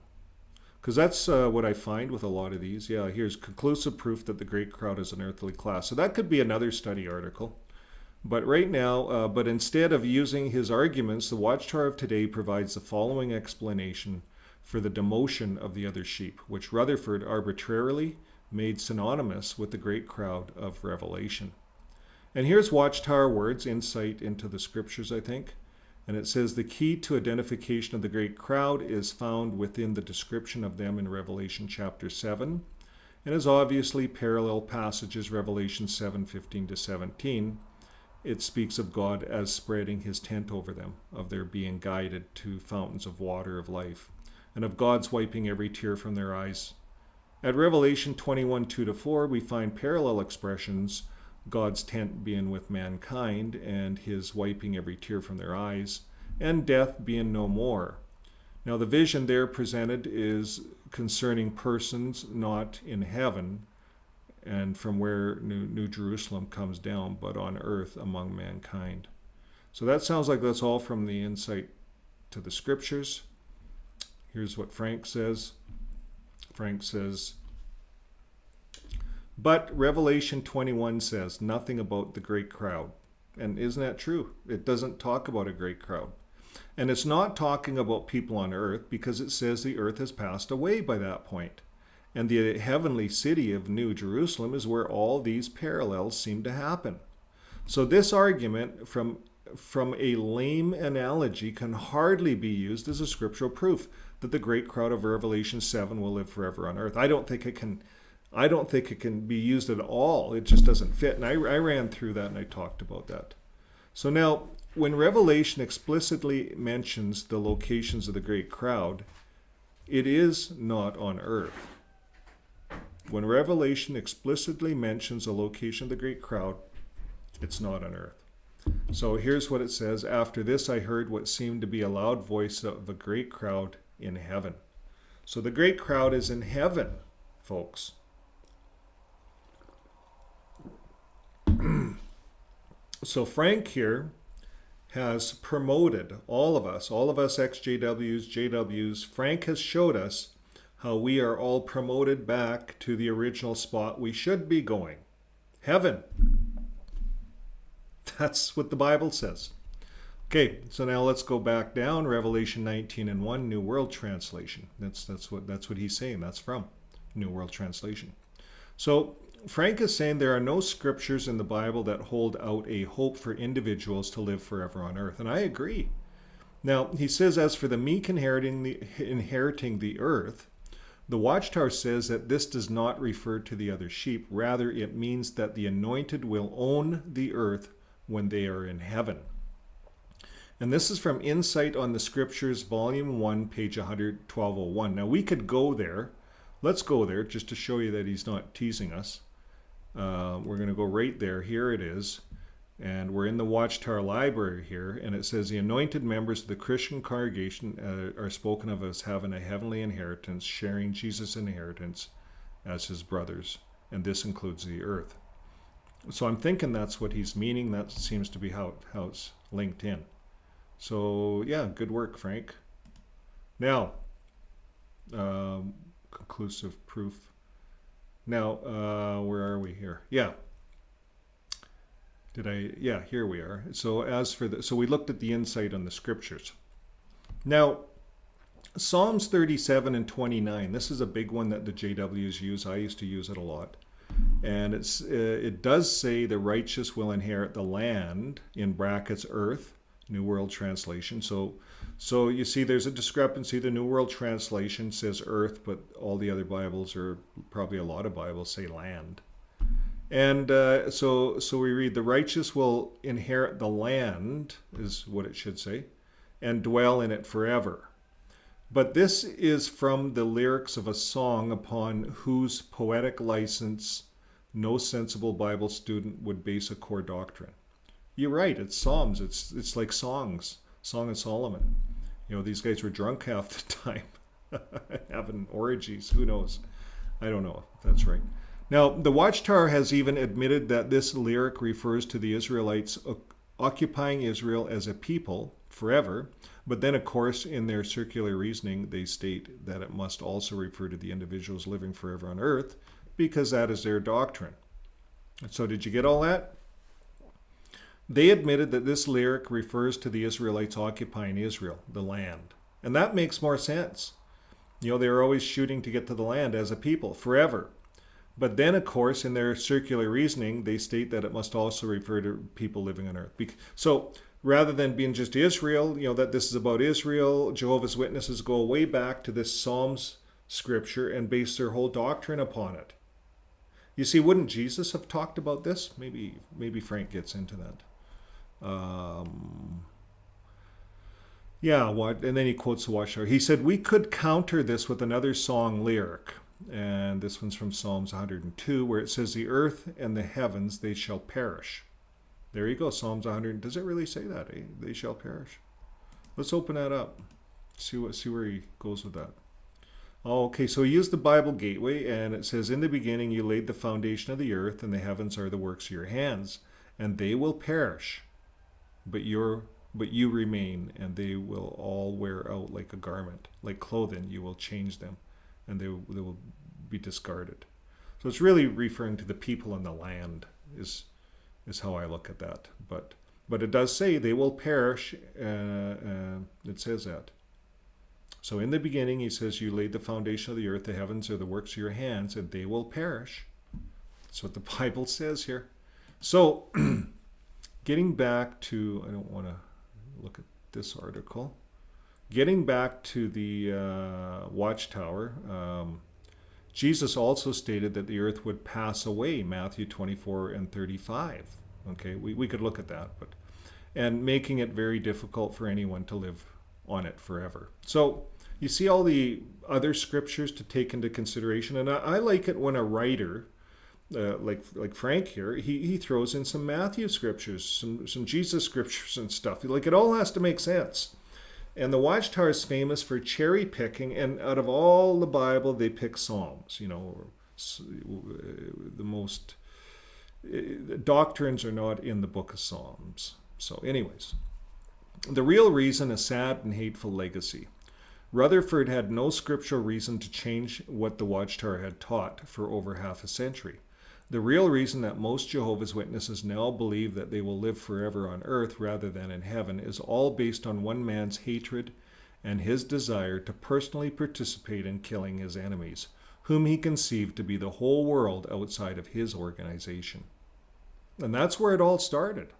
Because that's what I find with a lot of these. Yeah, here's conclusive proof that the great crowd is an earthly class. So that could be another study article. But right now, but instead of using his arguments, the Watchtower of today provides the following explanation for the demotion of the other sheep, which Rutherford arbitrarily made synonymous with the great crowd of Revelation. And here's Watchtower words, insight into the scriptures, I think. And it says, the key to identification of the great crowd is found within the description of them in Revelation chapter 7, and is obviously parallel passages, Revelation 7:15-17. It speaks of God as spreading his tent over them, of their being guided to fountains of water of life, and of God's wiping every tear from their eyes. At Revelation 21:2-4, we find parallel expressions, God's tent being with mankind, and his wiping every tear from their eyes, and death being no more. Now the vision there presented is concerning persons not in heaven, and from where New Jerusalem comes down, but on earth among mankind. So that sounds like that's all from the insight to the scriptures. Here's what Frank says. Frank says, but Revelation 21 says nothing about the great crowd. And isn't that true? It doesn't talk about a great crowd. And it's not talking about people on earth, because it says the earth has passed away by that point. And the heavenly city of New Jerusalem is where all these parallels seem to happen. So this argument from a lame analogy can hardly be used as a scriptural proof that the great crowd of Revelation 7 will live forever on earth. I don't think it can be used at all. It just doesn't fit. And I ran through that and I talked about that. So now, when Revelation explicitly mentions the locations of the great crowd, it is not on earth. When Revelation explicitly mentions a location of the great crowd, it's not on earth. So here's what it says. After this, I heard what seemed to be a loud voice of a great crowd in heaven. So the great crowd is in heaven, folks. So Frank here has promoted all of us ex-JWs, JWs. Frank has showed us how we are all promoted back to the original spot we should be going. Heaven. That's what the Bible says. Okay, so now let's go back down. Revelation 19:1, New World Translation. That's what he's saying. That's from New World Translation. So Frank is saying there are no scriptures in the Bible that hold out a hope for individuals to live forever on earth. And I agree. Now, he says, as for the meek inheriting the earth, the Watchtower says that this does not refer to the other sheep. Rather, it means that the anointed will own the earth when they are in heaven. And this is from Insight on the Scriptures, Volume 1, page 1201. Now, we could go there. Let's go there just to show you that he's not teasing us. We're going to go right there. Here it is. And we're in the Watchtower Library here. And it says, the anointed members of the Christian congregation are spoken of as having a heavenly inheritance, sharing Jesus' inheritance as his brothers. And this includes the earth. So I'm thinking that's what he's meaning. That seems to be how it's linked in. So, yeah, good work, Frank. Now, conclusive proof. Now, where are we here? Yeah. Yeah, here we are. So we looked at the insight on the scriptures. Now, Psalms 37 and 29. This is a big one that the JWs use. I used to use it a lot. And it does say the righteous will inherit the land, in brackets, earth, New World Translation. So you see there's a discrepancy. The New World Translation says earth, but all the other Bibles, or probably a lot of Bibles, say land. And so we read, the righteous will inherit the land, is what it should say, and dwell in it forever. But this is from the lyrics of a song upon whose poetic license no sensible Bible student would base a core doctrine. You're right, it's Psalms. It's like songs. Song of Solomon. You know, these guys were drunk half the time, having orgies. Who knows? I don't know if that's right. Now, the Watchtower has even admitted that this lyric refers to the Israelites occupying Israel as a people forever, but then, of course, in their circular reasoning, they state that it must also refer to the individuals living forever on earth, because that is their doctrine. So did you get all that? They admitted that this lyric refers to the Israelites occupying Israel, the land. And that makes more sense. You know, they were always shooting to get to the land as a people forever. But then, of course, in their circular reasoning, they state that it must also refer to people living on earth. So rather than being just Israel, you know, that this is about Israel, Jehovah's Witnesses go way back to this Psalms scripture and base their whole doctrine upon it. You see, wouldn't Jesus have talked about this? Maybe Frank gets into that. And then he quotes the Watchtower. He said, we could counter this with another song lyric. And this one's from Psalms 102, where it says, the earth and the heavens, they shall perish. There you go, Psalms 100. Does it really say that? Eh? They shall perish. Let's open that up. See where he goes with that. Okay, so he used the Bible Gateway, and it says, in the beginning you laid the foundation of the earth, and the heavens are the works of your hands, and they will perish, but you remain, and they will all wear out like a garment. Like clothing, you will change them, and they will be discarded. So it's really referring to the people and the land is how I look at that. But it does say they will perish. It says that. So in the beginning, he says, you laid the foundation of the earth, the heavens are the works of your hands, and they will perish. That's what the Bible says here. So getting back to, I don't want to look at this article. Getting back to the Watchtower, Jesus also stated that the earth would pass away, Matthew 24 and 35. Okay, we could look at that. and making it very difficult for anyone to live on it forever. So you see all the other scriptures to take into consideration, and I like it when a writer, like Frank here, he throws in some Matthew scriptures, some Jesus scriptures and stuff. Like, it all has to make sense. And the Watchtower is famous for cherry picking, and out of all the Bible, they pick Psalms. You know, the most doctrines are not in the book of Psalms. So anyways, the real reason, a sad and hateful legacy. Rutherford had no scriptural reason to change what the Watchtower had taught for over half a century. The real reason that most Jehovah's Witnesses now believe that they will live forever on earth rather than in heaven is all based on one man's hatred and his desire to personally participate in killing his enemies, whom he conceived to be the whole world outside of his organization. And that's where it all started.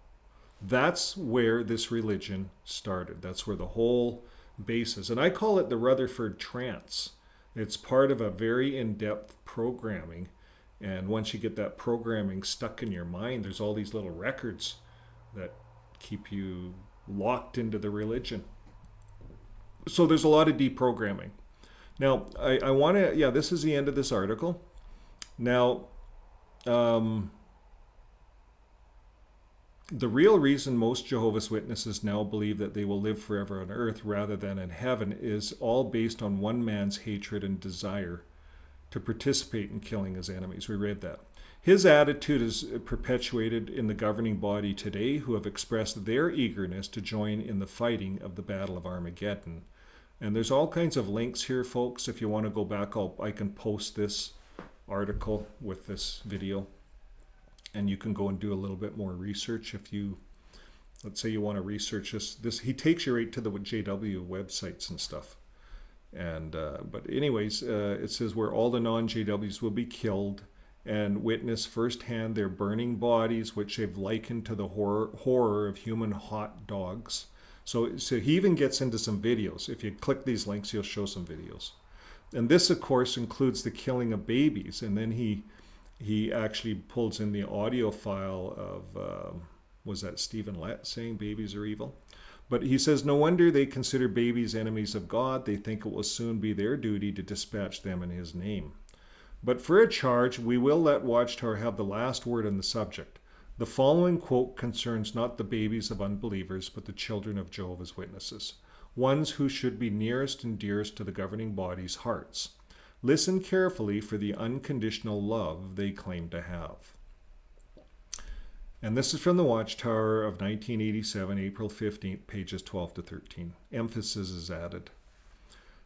That's where this religion started. That's where the whole basis, and I call it the Rutherford trance. It's part of a very in-depth programming. And once you get that programming stuck in your mind, there's all these little records that keep you locked into the religion. So there's a lot of deprogramming. Now, I want to, this is the end of this article. Now, the real reason most Jehovah's Witnesses now believe that they will live forever on earth rather than in heaven is all based on one man's hatred and desire to participate in killing his enemies. We read that. His attitude is perpetuated in the governing body today, who have expressed their eagerness to join in the fighting of the Battle of Armageddon. And there's all kinds of links here, folks. If you want to go back, I can post this article with this video. And you can go and do a little bit more research if you, let's say you want to research this. He takes you right to the JW websites and stuff. And but anyways, it says where all the non-JWs will be killed and witness firsthand their burning bodies, which they've likened to the horror of human hot dogs. So he even gets into some videos. If you click these links, he'll show some videos. And this, of course, includes the killing of babies. And then he actually pulls in the audio file of, was that Stephen Lett saying babies are evil? But he says, no wonder they consider babies enemies of God. They think it will soon be their duty to dispatch them in his name. But for a charge, we will let Watchtower have the last word on the subject. The following quote concerns not the babies of unbelievers, but the children of Jehovah's Witnesses, ones who should be nearest and dearest to the governing body's hearts. Listen carefully for the unconditional love they claim to have. And this is from the Watchtower of 1987, April 15th, pages 12 to 13. Emphasis is added.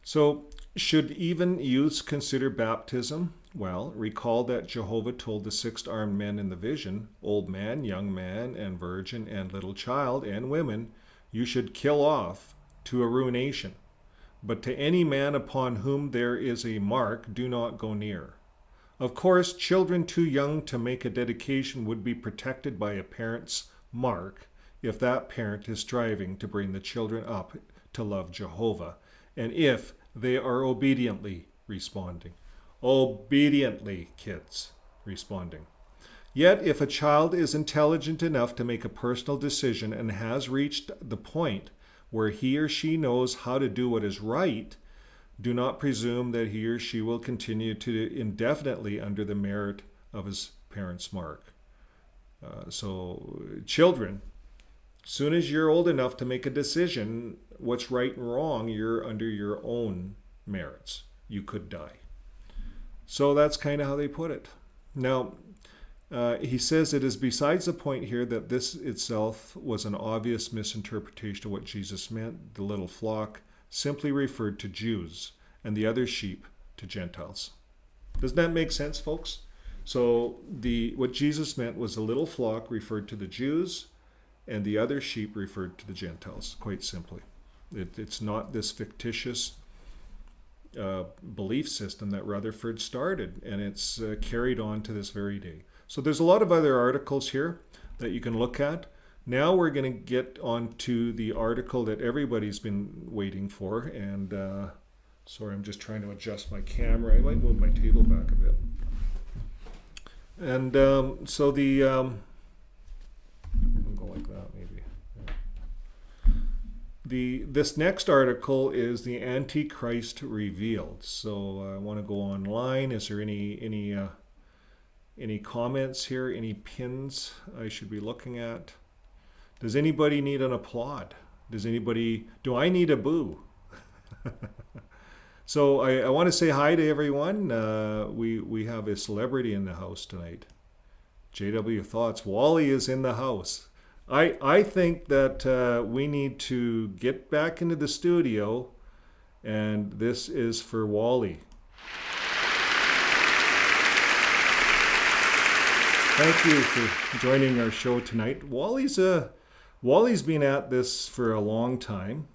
So, should even youths consider baptism? Well, recall that Jehovah told the 6 armed men in the vision, old man, young man, and virgin, and little child, and women, you should kill off to a ruination. But to any man upon whom there is a mark, do not go near. Of course, children too young to make a dedication would be protected by a parent's mark if that parent is striving to bring the children up to love Jehovah, and if they are obediently responding. Obediently, kids, responding. Yet, if a child is intelligent enough to make a personal decision and has reached the point where he or she knows how to do what is right, do not presume that he or she will continue to indefinitely under the merit of his parents' mark. So children, as soon as you're old enough to make a decision, what's right and wrong, you're under your own merits. You could die. So that's kind of how they put it. Now, he says it is besides the point here that this itself was an obvious misinterpretation of what Jesus meant. The little flock simply referred to Jews and the other sheep to Gentiles. Doesn't that make sense, folks? So what Jesus meant was the little flock referred to the Jews and the other sheep referred to the Gentiles, quite simply. It's not this fictitious belief system that Rutherford started, and it's carried on to this very day. So there's a lot of other articles here that you can look at. Now we're going to get on to the article that everybody's been waiting for. And sorry, I'm just trying to adjust my camera. I might move my table back a bit. And so I'll go like that maybe. Yeah. this next article is the Antichrist revealed. So I want to go online. Is there any comments here? Any pins I should be looking at? Does anybody need an applaud? Do I need a boo? So I want to say hi to everyone. We have a celebrity in the house tonight. JW Thoughts. Wally is in the house. I think that we need to get back into the studio, and this is for Wally. Thank you for joining our show tonight. Wally's been at this for a long time.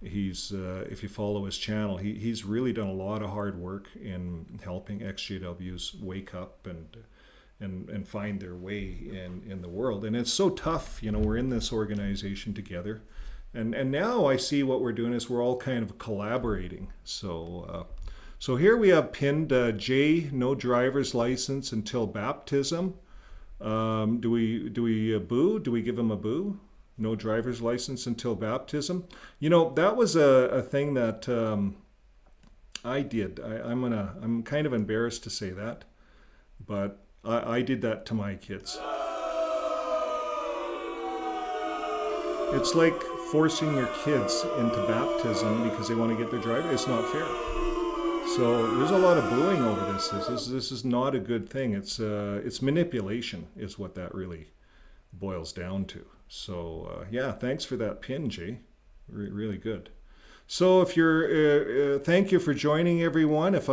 He's if you follow his channel, he's really done a lot of hard work in helping XJWs wake up and find their way in the world. And it's so tough, we're in this organization together. And now I see what we're doing is we're all kind of collaborating. So here we have pinned J, no driver's license until baptism. Do we boo? Do we give him a boo? No driver's license until baptism. That was a thing that I did. I'm kind of embarrassed to say that, but I did that to my kids. It's like forcing your kids into baptism because they want to get their driver. It's not fair. So there's a lot of booing over this. This is not a good thing. It's manipulation is what that really boils down to. So yeah, thanks for that pin, Jay. Really good. So if you're, thank you for joining, everyone. If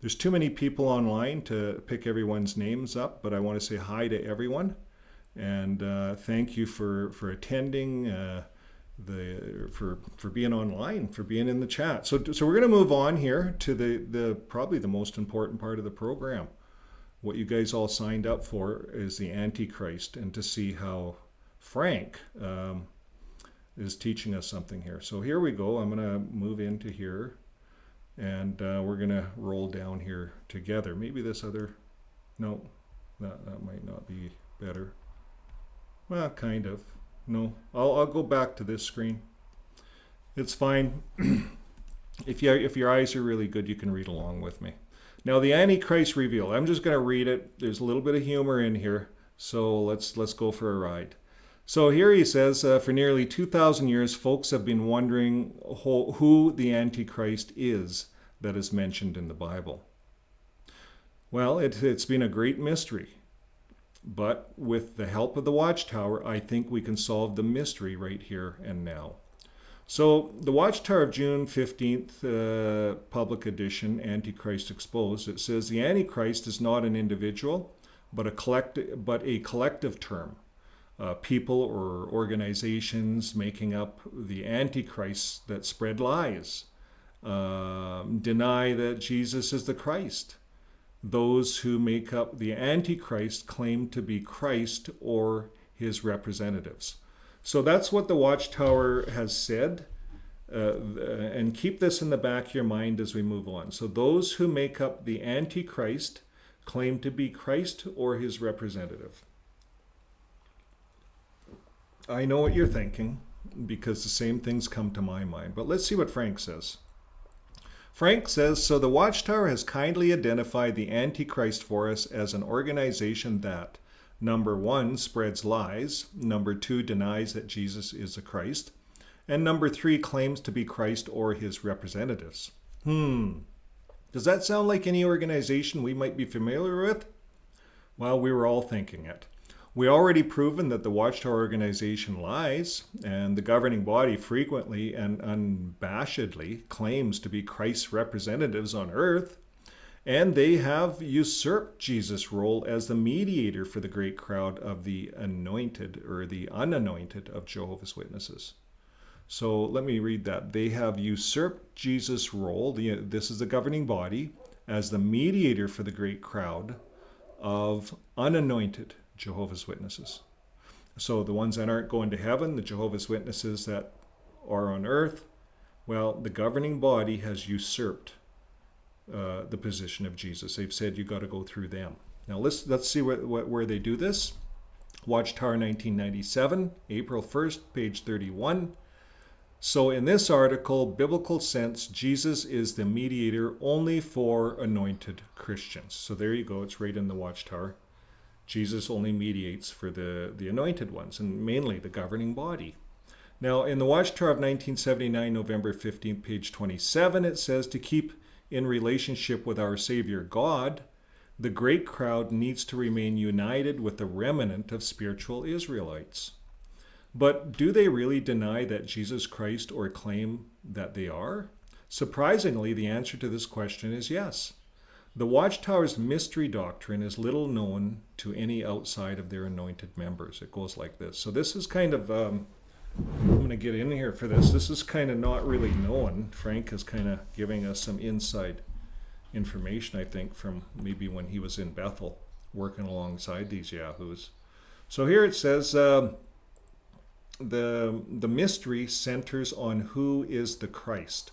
there's too many people online to pick everyone's names up, but I want to say hi to everyone, and thank you for attending, for being online, for being in the chat. So we're going to move on here to the probably the most important part of the program. What you guys all signed up for is the Antichrist, and to see how Frank is teaching us something here. So here we go. I'm going to move into here, and we're going to roll down here together. Maybe this other, no, that might not be better. Well, kind of. No, I'll go back to this screen. It's fine. If your eyes are really good, you can read along with me. Now, the Antichrist reveal. I'm just going to read it. There's a little bit of humor in here, so let's go for a ride. So here he says, for nearly 2,000 years, folks have been wondering who the Antichrist is that is mentioned in the Bible. Well, it's been a great mystery. But with the help of the Watchtower, I think we can solve the mystery right here and now. So the Watchtower of June 15th, public edition, Antichrist Exposed, it says the Antichrist is not an individual, but a collective term. People or organizations making up the Antichrists that spread lies, deny that Jesus is the Christ. Those who make up the Antichrist claim to be Christ or his representatives. So that's what the Watchtower has said, and keep this in the back of your mind as we move on. So those who make up the Antichrist claim to be Christ or his representative. I know what you're thinking, because the same things come to my mind, but let's see what Frank says. Frank says, so the Watchtower has kindly identified the Antichrist for us as an organization that, number 1, spreads lies, number 2, denies that Jesus is the Christ, and number 3, claims to be Christ or his representatives. Does that sound like any organization we might be familiar with? Well, we were all thinking it. We already proven that the Watchtower organization lies, and the governing body frequently and unabashedly claims to be Christ's representatives on earth, and they have usurped Jesus' role as the mediator for the great crowd of the anointed or the unanointed of Jehovah's Witnesses. So let me read that. They have usurped Jesus' role, this is the governing body, as the mediator for the great crowd of unanointed Jehovah's Witnesses. So the ones that aren't going to heaven, the Jehovah's Witnesses that are on earth, well, the governing body has usurped the position of Jesus. They've said you got to go through them. Now let's see where they do this. Watchtower 1997, April 1st, page 31. So in this article, biblical sense, Jesus is the mediator only for anointed Christians. So there you go, it's right in the Watchtower. Jesus only mediates for the anointed ones, and mainly the governing body. Now, in the Watchtower of 1979, November 15th, page 27, it says, to keep in relationship with our Savior God, the great crowd needs to remain united with the remnant of spiritual Israelites. But do they really deny that Jesus Christ or claim that they are? Surprisingly, the answer to this question is yes. The Watchtower's mystery doctrine is little known to any outside of their anointed members. It goes like this. So this is kind of, I'm going to get in here for this. This is kind of not really known. Frank is kind of giving us some inside information, I think, from maybe when he was in Bethel working alongside these yahoos. So here it says, the mystery centers on who is the Christ.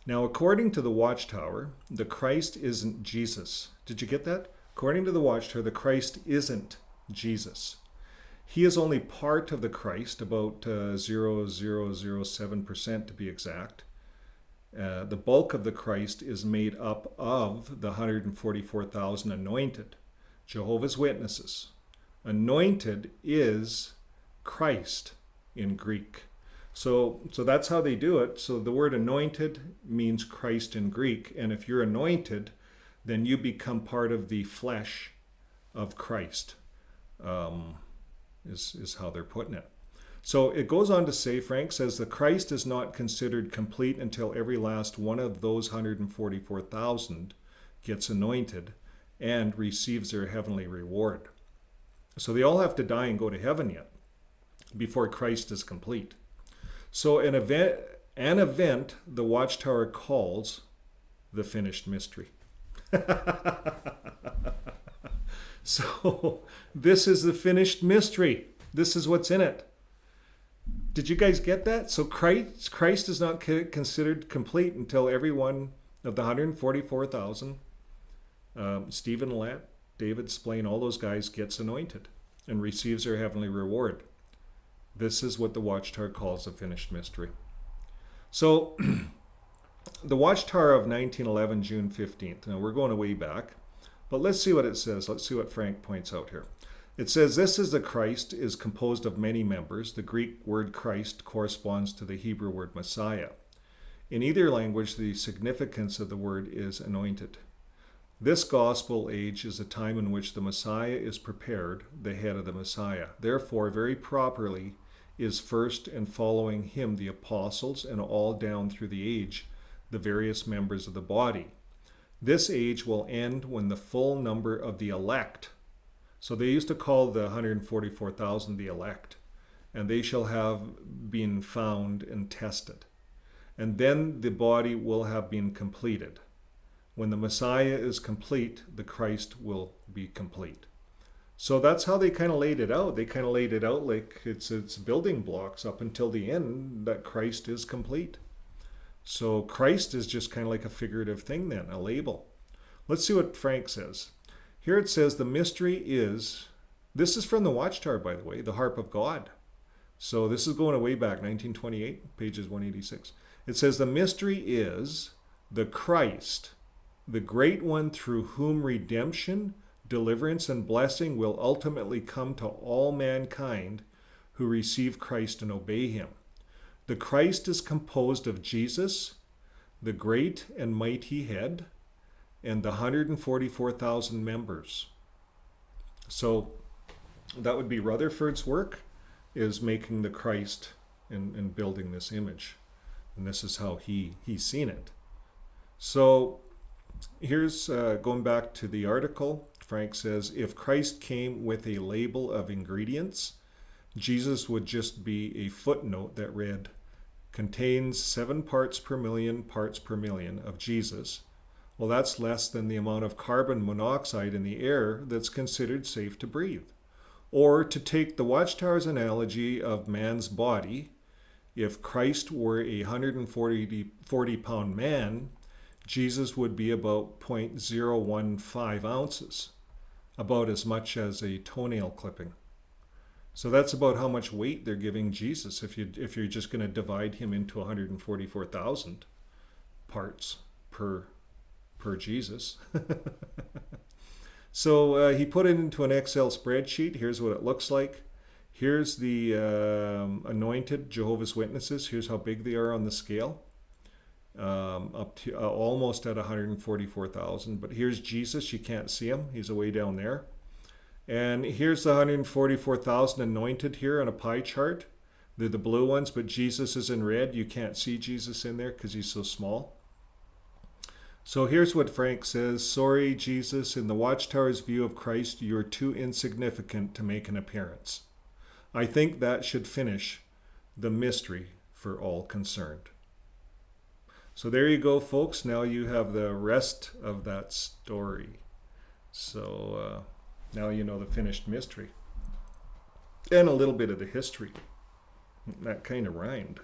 Now, according to the Watchtower, the Christ isn't Jesus. Did you get that? According to the Watchtower, the Christ isn't Jesus. He is only part of the Christ, about 0.0007% to be exact. The bulk of the Christ is made up of the 144,000 anointed, Jehovah's Witnesses. Anointed is Christ in Greek. So that's how they do it. So the word anointed means Christ in Greek. And if you're anointed, then you become part of the flesh of Christ, is how they're putting it. So it goes on to say, Frank says, the Christ is not considered complete until every last one of those 144,000 gets anointed and receives their heavenly reward. So they all have to die and go to heaven yet before Christ is complete. So an event the Watchtower calls the finished mystery. So this is the finished mystery. This is what's in it. Did you guys get that? So Christ is not considered complete until every one of the 144,000, Stephen Latt, David Splain, all those guys gets anointed and receives their heavenly reward. This is what the Watchtower calls the finished mystery. So the Watchtower of 1911, June 15th. Now we're going way back, but let's see what it says. Let's see what Frank points out here. It says, this is the Christ is composed of many members. The Greek word Christ corresponds to the Hebrew word Messiah. In either language, the significance of the word is anointed. This gospel age is a time in which the Messiah is prepared, the head of the Messiah. Therefore, very properly is first and following him the apostles, and all down through the age, the various members of the body. This age will end when the full number of the elect, so they used to call the 144,000 the elect, and they shall have been found and tested. And then the body will have been completed. When the Messiah is complete, the Christ will be complete. So that's how they kind of laid it out. They kind of laid it out like it's building blocks up until the end that Christ is complete. So Christ is just kind of like a figurative thing then, a label. Let's see what Frank says. Here it says the mystery is, this is from the Watchtower, by the way, the harp of God. So this is going way back, 1928, pages 186. It says the mystery is the Christ, the great one through whom redemption, deliverance, and blessing will ultimately come to all mankind who receive Christ and obey him. The Christ is composed of Jesus, the great and mighty head, and the 144,000 members. So that would be Rutherford's work, is making the Christ and building this image. And this is how he's seen it. So here's going back to the article. Frank says, if Christ came with a label of ingredients, Jesus would just be a footnote that read, contains 7 parts per million of Jesus. Well, that's less than the amount of carbon monoxide in the air that's considered safe to breathe. Or to take the Watchtower's analogy of man's body, if Christ were a 140-pound man, Jesus would be about 0.015 ounces. about as much as a toenail clipping. So that's about how much weight they're giving Jesus if you're just going to divide him into 144,000 parts per Jesus. So he put it into an Excel spreadsheet. Here's what it looks like. Here's the anointed Jehovah's Witnesses. Here's how big they are on the scale. Up to almost at 144,000. But here's Jesus. You can't see him. He's away down there. And here's the 144,000 anointed here on a pie chart. They're the blue ones, but Jesus is in red. You can't see Jesus in there because he's so small. So here's what Frank says. Sorry, Jesus, in the Watchtower's view of Christ, you're too insignificant to make an appearance. I think that should finish the mystery for all concerned. So there you go, folks. Now you have the rest of that story. So now you know the finished mystery. And a little bit of the history. That kind of rhymed.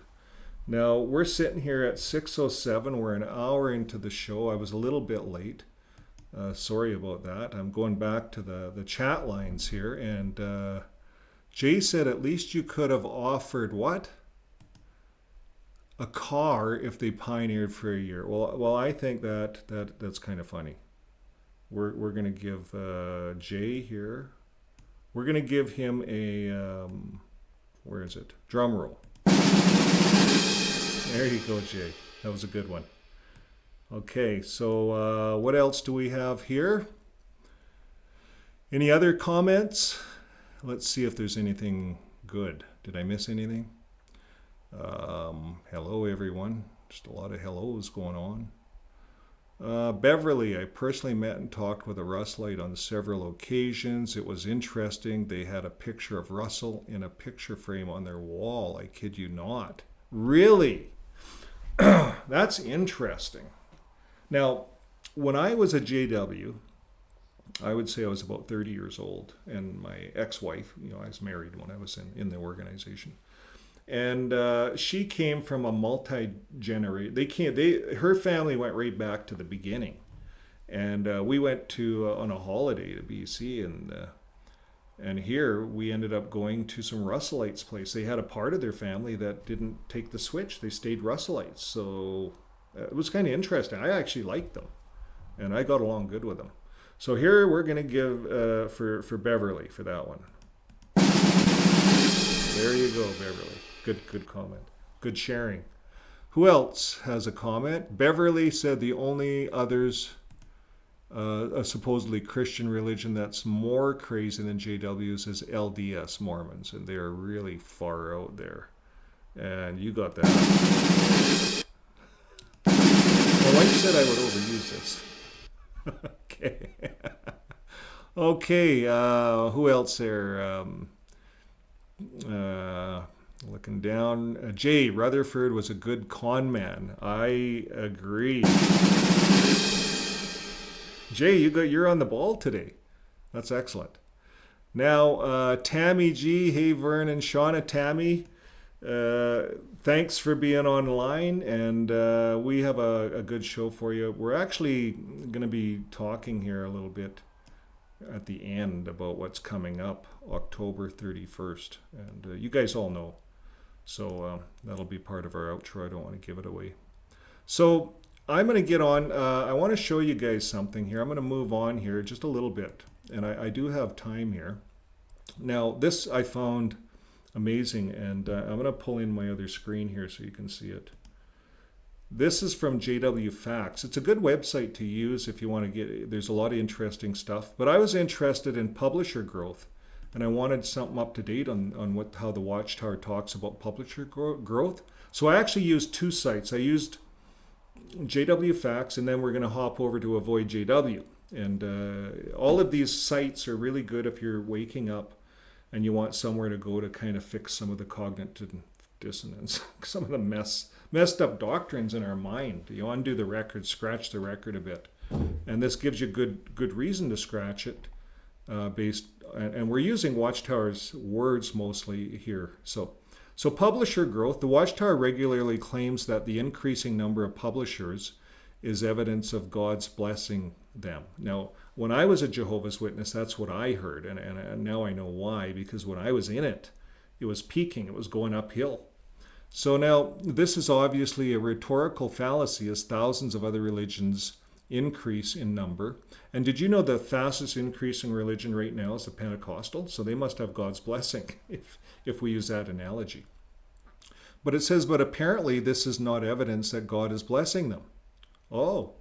Now, we're sitting here at 6:07. We're an hour into the show. I was a little bit late. Sorry about that. I'm going back to the chat lines here. And Jay said, at least you could have offered what? A car if they pioneered for a year. Well, I think that's kind of funny. We're going to give Jay here. We're going to give him a, where is it? Drum roll. There you go, Jay. That was a good one. Okay, so what else do we have here? Any other comments? Let's see if there's anything good. Did I miss anything? Hello, everyone. Just a lot of hellos going on. Beverly, I personally met and talked with a Russellite on several occasions. It was interesting. They had a picture of Russell in a picture frame on their wall. I kid you not. Really? That's interesting. Now, when I was a JW, I would say I was about 30 years old, and my ex-wife, I was married when I was in the organization. And she came from a multi-generation. Her family went right back to the beginning, and we went on a holiday to BC, and here we ended up going to some Russellites' place. They had a part of their family that didn't take the switch; they stayed Russellites. So it was kind of interesting. I actually liked them, and I got along good with them. So here we're going to give for Beverly for that one. There you go, Beverly. Good comment. Good sharing. Who else has a comment? Beverly said the only others, a supposedly Christian religion that's more crazy than JWs is LDS Mormons, and they're really far out there. And you got that. My wife said I would overuse this. Okay. Okay, who else there? Looking down, Jay, Rutherford was a good con man. I agree. Jay, you're on the ball today. That's excellent. Now, Tammy G, hey Vern and Shauna. Tammy, thanks for being online, and we have a good show for you. We're actually going to be talking here a little bit at the end about what's coming up October 31st, and you guys all know. So that'll be part of our outro. I don't want to give it away. So I'm going to get on. I want to show you guys something here. I'm going to move on here just a little bit, and I do have time here. Now, this I found amazing, and I'm going to pull in my other screen here so you can see it. This is from JW Facts. It's a good website to use if you want to get, there's a lot of interesting stuff. But I was interested in publisher growth, and I wanted something up to date on how the Watchtower talks about publisher growth. So I actually used two sites. I used JW Facts, and then we're going to hop over to Avoid JW. And all of these sites are really good if you're waking up and you want somewhere to go to kind of fix some of the cognitive dissonance, some of the messed up doctrines in our mind. You undo the record, scratch the record a bit. And this gives you good reason to scratch it and we're using Watchtower's words mostly here. So publisher growth. The Watchtower regularly claims that the increasing number of publishers is evidence of God's blessing them. Now, when I was a Jehovah's Witness, that's what I heard, and now I know why, because when I was in it, it was peaking, it was going uphill. So now, this is obviously a rhetorical fallacy as thousands of other religions increase in number. And did you know the fastest increase in religion right now is the Pentecostal? So they must have God's blessing, if we use that analogy. But it says, but apparently this is not evidence that God is blessing them. Oh.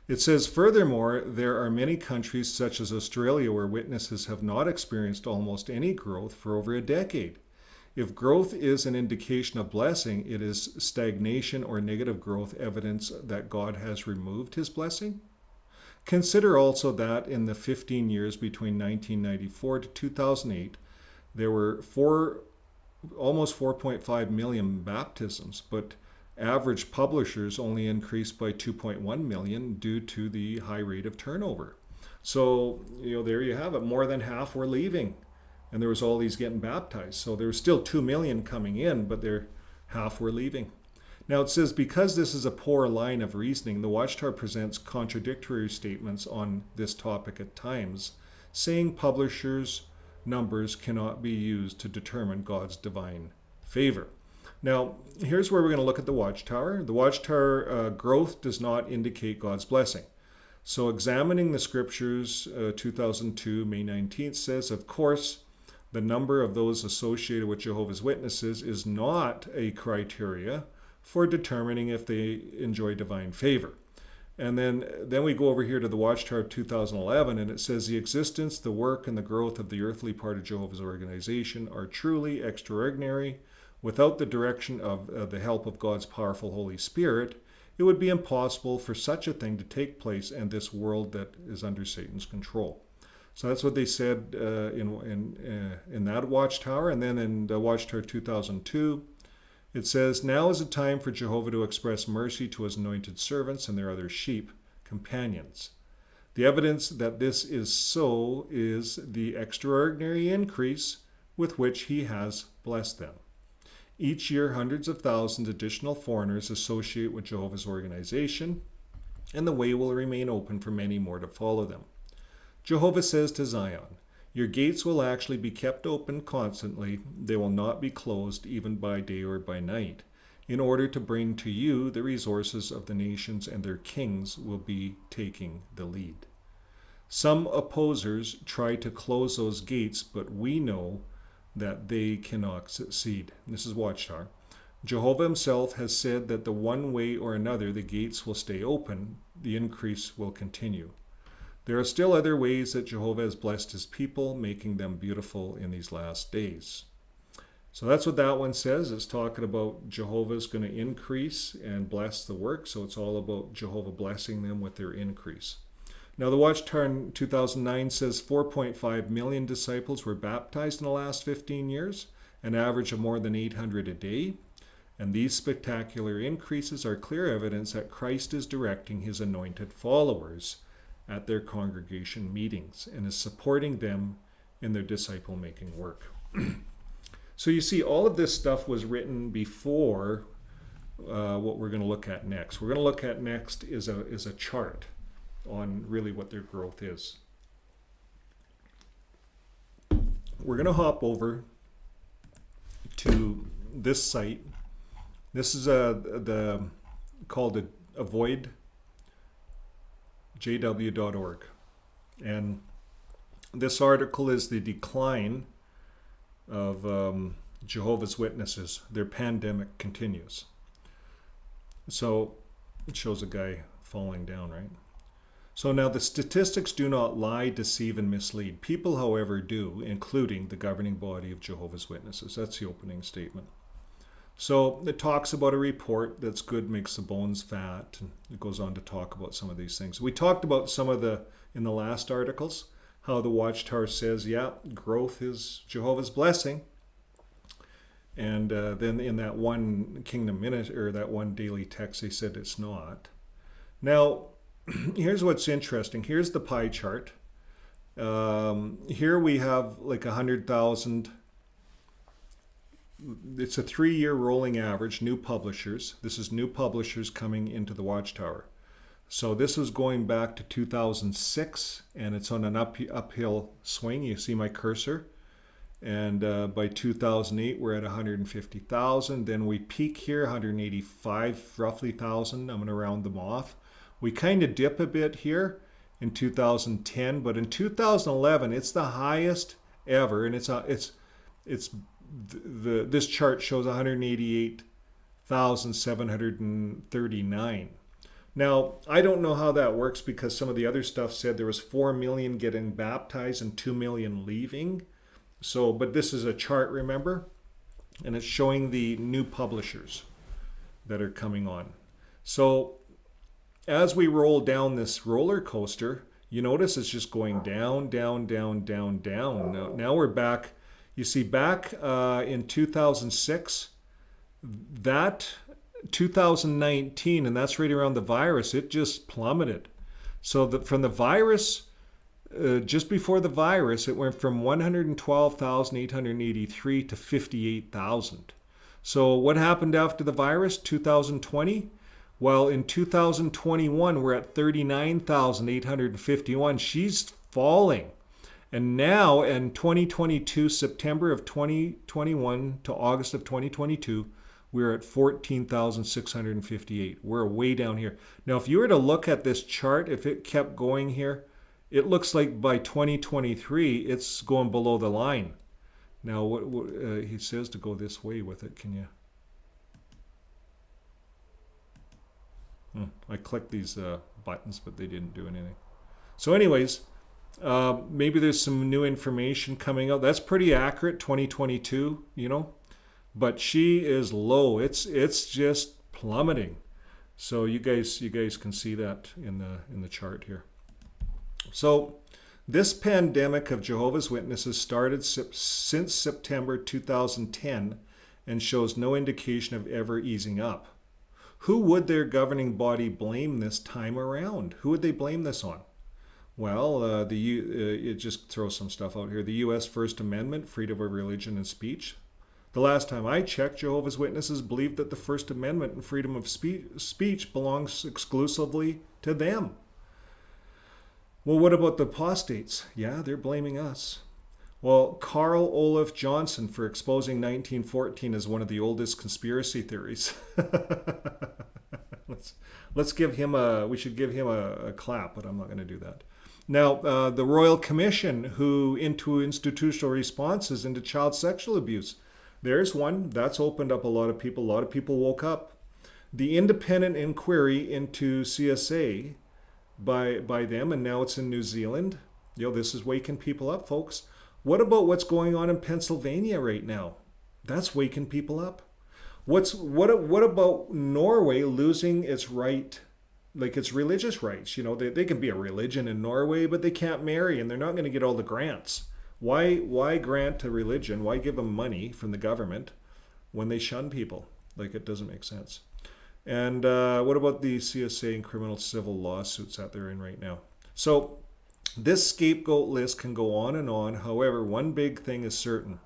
It says, furthermore, there are many countries such as Australia where witnesses have not experienced almost any growth for over a decade. If growth is an indication of blessing, it is stagnation or negative growth evidence that God has removed his blessing. Consider also that in the 15 years between 1994 to 2008, there were almost 4.5 million baptisms, but average publishers only increased by 2.1 million due to the high rate of turnover. So, there you have it. More than half were leaving. And there was all these getting baptized. So there was still 2 million coming in, but half were leaving. Now it says, because this is a poor line of reasoning, the Watchtower presents contradictory statements on this topic at times, saying publishers' numbers cannot be used to determine God's divine favor. Now, here's where we're going to look at the Watchtower. The Watchtower growth does not indicate God's blessing. So examining the scriptures, 2002, May 19th says, of course, the number of those associated with Jehovah's Witnesses is not a criteria for determining if they enjoy divine favor. And then we go over here to the Watchtower of 2011, and it says the existence, the work, and the growth of the earthly part of Jehovah's organization are truly extraordinary. Without the direction of the help of God's powerful Holy Spirit, it would be impossible for such a thing to take place in this world that is under Satan's control. So that's what they said in that Watchtower. And then in the Watchtower 2002, it says, now is the time for Jehovah to express mercy to his anointed servants and their other sheep, companions. The evidence that this is so is the extraordinary increase with which he has blessed them. Each year, hundreds of thousands additional foreigners associate with Jehovah's organization, and the way will remain open for many more to follow them. Jehovah says to Zion, your gates will actually be kept open constantly. They will not be closed even by day or by night, in order to bring to you the resources of the nations, and their kings will be taking the lead. Some opposers try to close those gates, but we know that they cannot succeed. This is Watchtower. Jehovah himself has said that the one way or another the gates will stay open, the increase will continue. There are still other ways that Jehovah has blessed his people, making them beautiful in these last days. So that's what that one says. It's talking about Jehovah's going to increase and bless the work. So it's all about Jehovah blessing them with their increase. Now the Watchtower in 2009 says 4.5 million disciples were baptized in the last 15 years, an average of more than 800 a day. And these spectacular increases are clear evidence that Christ is directing his anointed followers at their congregation meetings and is supporting them in their disciple-making work. So you see, all of this stuff was written before what we're going to look at next. We're going to look at next is a chart on really what their growth is. We're going to hop over to this site. This is called avoidjw.org. And this article is the decline of Jehovah's Witnesses. Their pandemic continues. So it shows a guy falling down, right? So now the statistics do not lie, deceive, and mislead. People, however, do, including the governing body of Jehovah's Witnesses. That's the opening statement. So it talks about a report that's good makes the bones fat, and it goes on to talk about some of these things. We talked about some of in the last articles, how the Watchtower says, yeah, growth is Jehovah's blessing. And then in that one Kingdom Minute, or that one daily text, they said it's not. Now, here's what's interesting. Here's the pie chart. Here we have like 100,000. It's a 3-year rolling average, new publishers. This is new publishers coming into the Watchtower. So this was going back to 2006, and it's on an uphill swing. You see my cursor. And by 2008, we're at 150,000. Then we peak here, 185 roughly thousand. I'm going to round them off. We kind of dip a bit here in 2010, but in 2011, it's the highest ever, and this chart shows 188,739. Now, I don't know how that works because some of the other stuff said there was 4 million getting baptized and 2 million leaving. So, but this is a chart, remember? And it's showing the new publishers that are coming on. So, as we roll down this roller coaster, you notice it's just going down, down, down, down, down. Now we're back. You see, back in 2006, that 2019, and that's right around the virus, it just plummeted. So from the virus, just before the virus, it went from 112,883 to 58,000. So what happened after the virus, 2020? Well, in 2021, we're at 39,851. She's falling. And now in 2022, September of 2021 to August of 2022, we're at 14,658. We're way down here. Now, if you were to look at this chart, if it kept going here, it looks like by 2023, it's going below the line. Now, what he says to go this way with it. Can you? I clicked these buttons, but they didn't do anything. So anyways, maybe there's some new information coming out. That's pretty accurate, 2022, you know. But she is low. It's just plummeting. So you guys can see that in the chart here. So this pandemic of Jehovah's Witnesses started since September 2010 and shows no indication of ever easing up. Who would their governing body blame this time around? Who would they blame this on? Well, it just throws some stuff out here. The U.S. First Amendment, freedom of religion and speech. The last time I checked, Jehovah's Witnesses believed that the First Amendment and freedom of speech belongs exclusively to them. Well, what about the apostates? Yeah, they're blaming us. Well, Carl Olaf Johnson for exposing 1914 as one of the oldest conspiracy theories. Let's give him we should give him a clap, but I'm not going to do that. Now, the Royal Commission, who into institutional responses into child sexual abuse. There's one that's opened up a lot of people. A lot of people woke up. The independent inquiry into CSA by them, and now it's in New Zealand. You know, this is waking people up, folks. What about what's going on in Pennsylvania right now? That's waking people up. What about Norway losing its right, like its religious rights? You know, they can be a religion in Norway, but they can't marry, and they're not going to get all the grants. Why grant a religion? Why give them money from the government when they shun people? Like, it doesn't make sense. And what about the CSA and criminal civil lawsuits that they're in right now? So this scapegoat list can go on and on. However, one big thing is certain.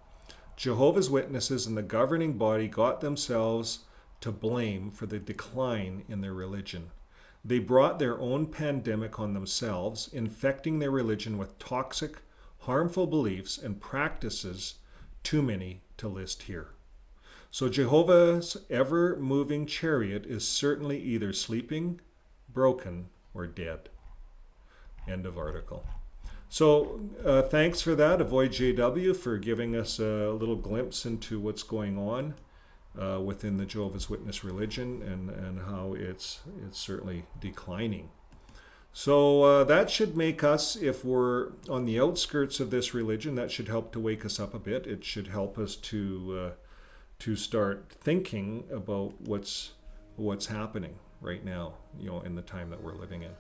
Jehovah's Witnesses and the governing body got themselves to blame for the decline in their religion. They brought their own pandemic on themselves, infecting their religion with toxic, harmful beliefs and practices, too many to list here. So Jehovah's ever-moving chariot is certainly either sleeping, broken, or dead. End of article. So thanks for that, Avoid JW, for giving us a little glimpse into what's going on within the Jehovah's Witness religion and how it's certainly declining. So that should make us, if we're on the outskirts of this religion, that should help to wake us up a bit. It should help us to start thinking about what's happening right now, you know, in the time that we're living in.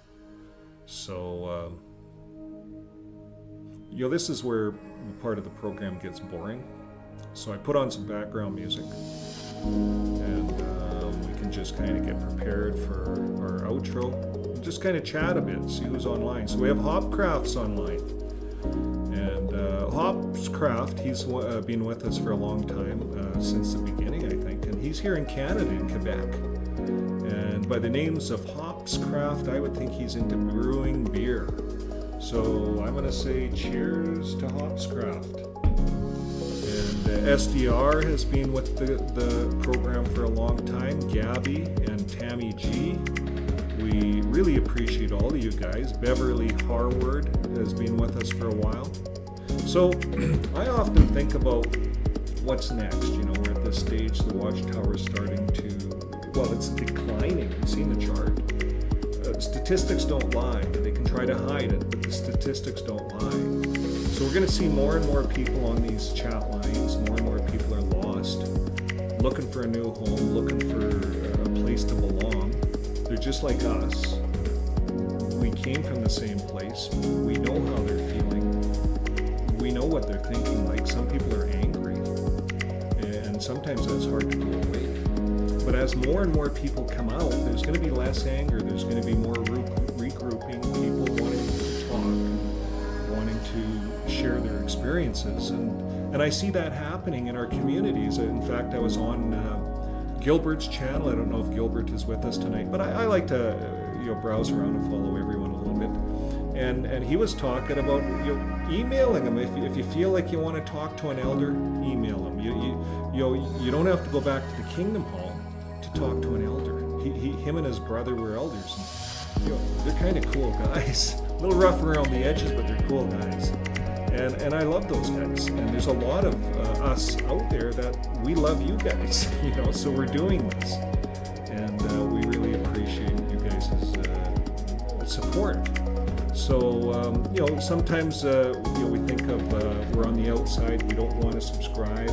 So, you know, this is where part of the program gets boring. So I put on some background music, and we can just kind of get prepared for our outro. Just kind of chat a bit, see who's online. So we have Hopcraft's online. And Hopcraft, he's been with us for a long time, since the beginning, I think. And he's here in Canada, in Quebec. And by the names of Hopscraft, I would think he's into brewing beer. So I'm going to say cheers to Hopscraft. And SDR has been with the program for a long time. Gabby and Tammy G. We really appreciate all of you guys. Beverly Harward has been with us for a while. So I often think about what's next. You know, we're at this stage, the Watchtower is starting to, well, it's declining. You've seen the chart. Statistics don't lie. They can try to hide it, but the statistics don't lie. So we're going to see more and more people on these chat lines. More and more people are lost, looking for a new home, looking for a place to belong. They're just like us. We came from the same place. We know how they're feeling. We know what they're thinking like. Some people are angry, and sometimes that's hard to go away. But as more and more people come out, there's going to be less anger. There's going to be more regrouping, people wanting to talk, wanting to share their experiences. And I see that happening in our communities. In fact, I was on Gilbert's channel. I don't know if Gilbert is with us tonight, but I like to browse around and follow everyone a little bit. And he was talking about emailing him. If you feel like you want to talk to an elder, email him. You don't have to go back to the Kingdom Hall to talk to an elder. Him and his brother were elders. And, they're kind of cool guys. A little rough around the edges, but they're cool guys. And I love those guys. And there's a lot of us out there that we love you guys. So we're doing this, and we really appreciate you guys' support. So sometimes we think of we're on the outside. We don't want to subscribe.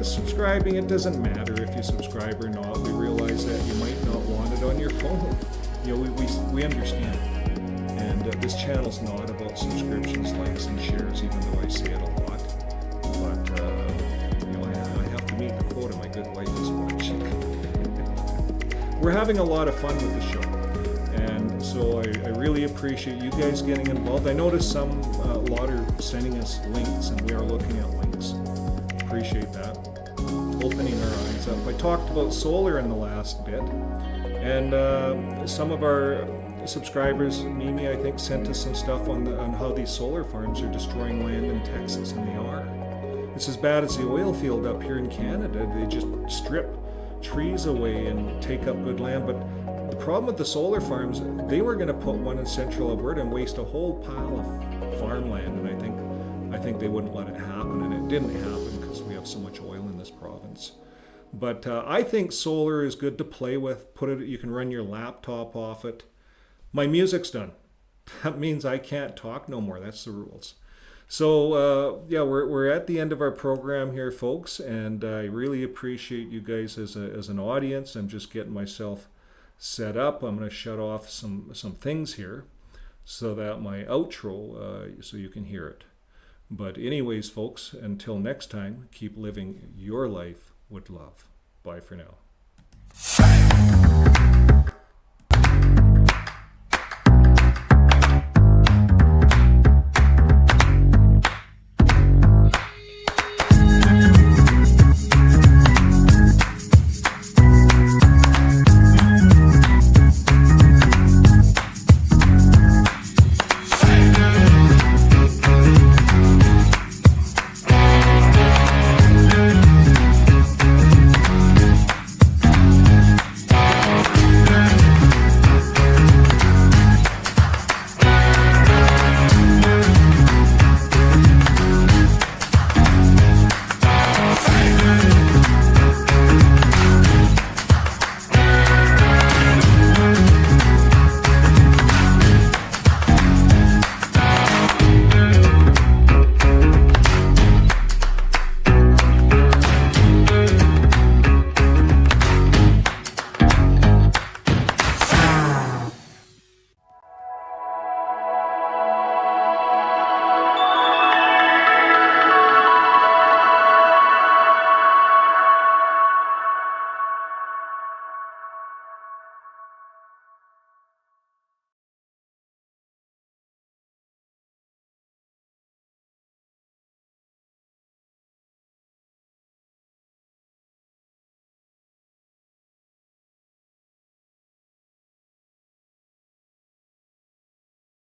Subscribing, it doesn't matter if you subscribe or not. We realize that you might not want it on your phone. We understand. And this channel's not about subscriptions, likes, and shares, even though I say it a lot. But I have to meet the quota. My good wife is watching. We're having a lot of fun with the show, and so I really appreciate you guys getting involved. I noticed a lot are sending us links, and we are looking at links. Appreciate that. Opening our eyes up. I talked about solar in the last bit, and some of our subscribers, Mimi, I think, sent us some stuff on how these solar farms are destroying land in Texas, and they are. It's as bad as the oil field up here in Canada. They just strip trees away and take up good land. But the problem with the solar farms, they were going to put one in central Alberta and waste a whole pile of farmland, and I think they wouldn't let it happen, and it didn't happen because we have so much oil in this province. But I think solar is good to play with. You can run your laptop off it. My music's done. That means I can't talk no more. That's the rules. So we're at the end of our program here, folks, and I really appreciate you guys as an audience. I'm just getting myself set up. I'm going to shut off some things here so that my outro, so you can hear it. But anyways, folks, until next time, keep living your life with love. Bye for now.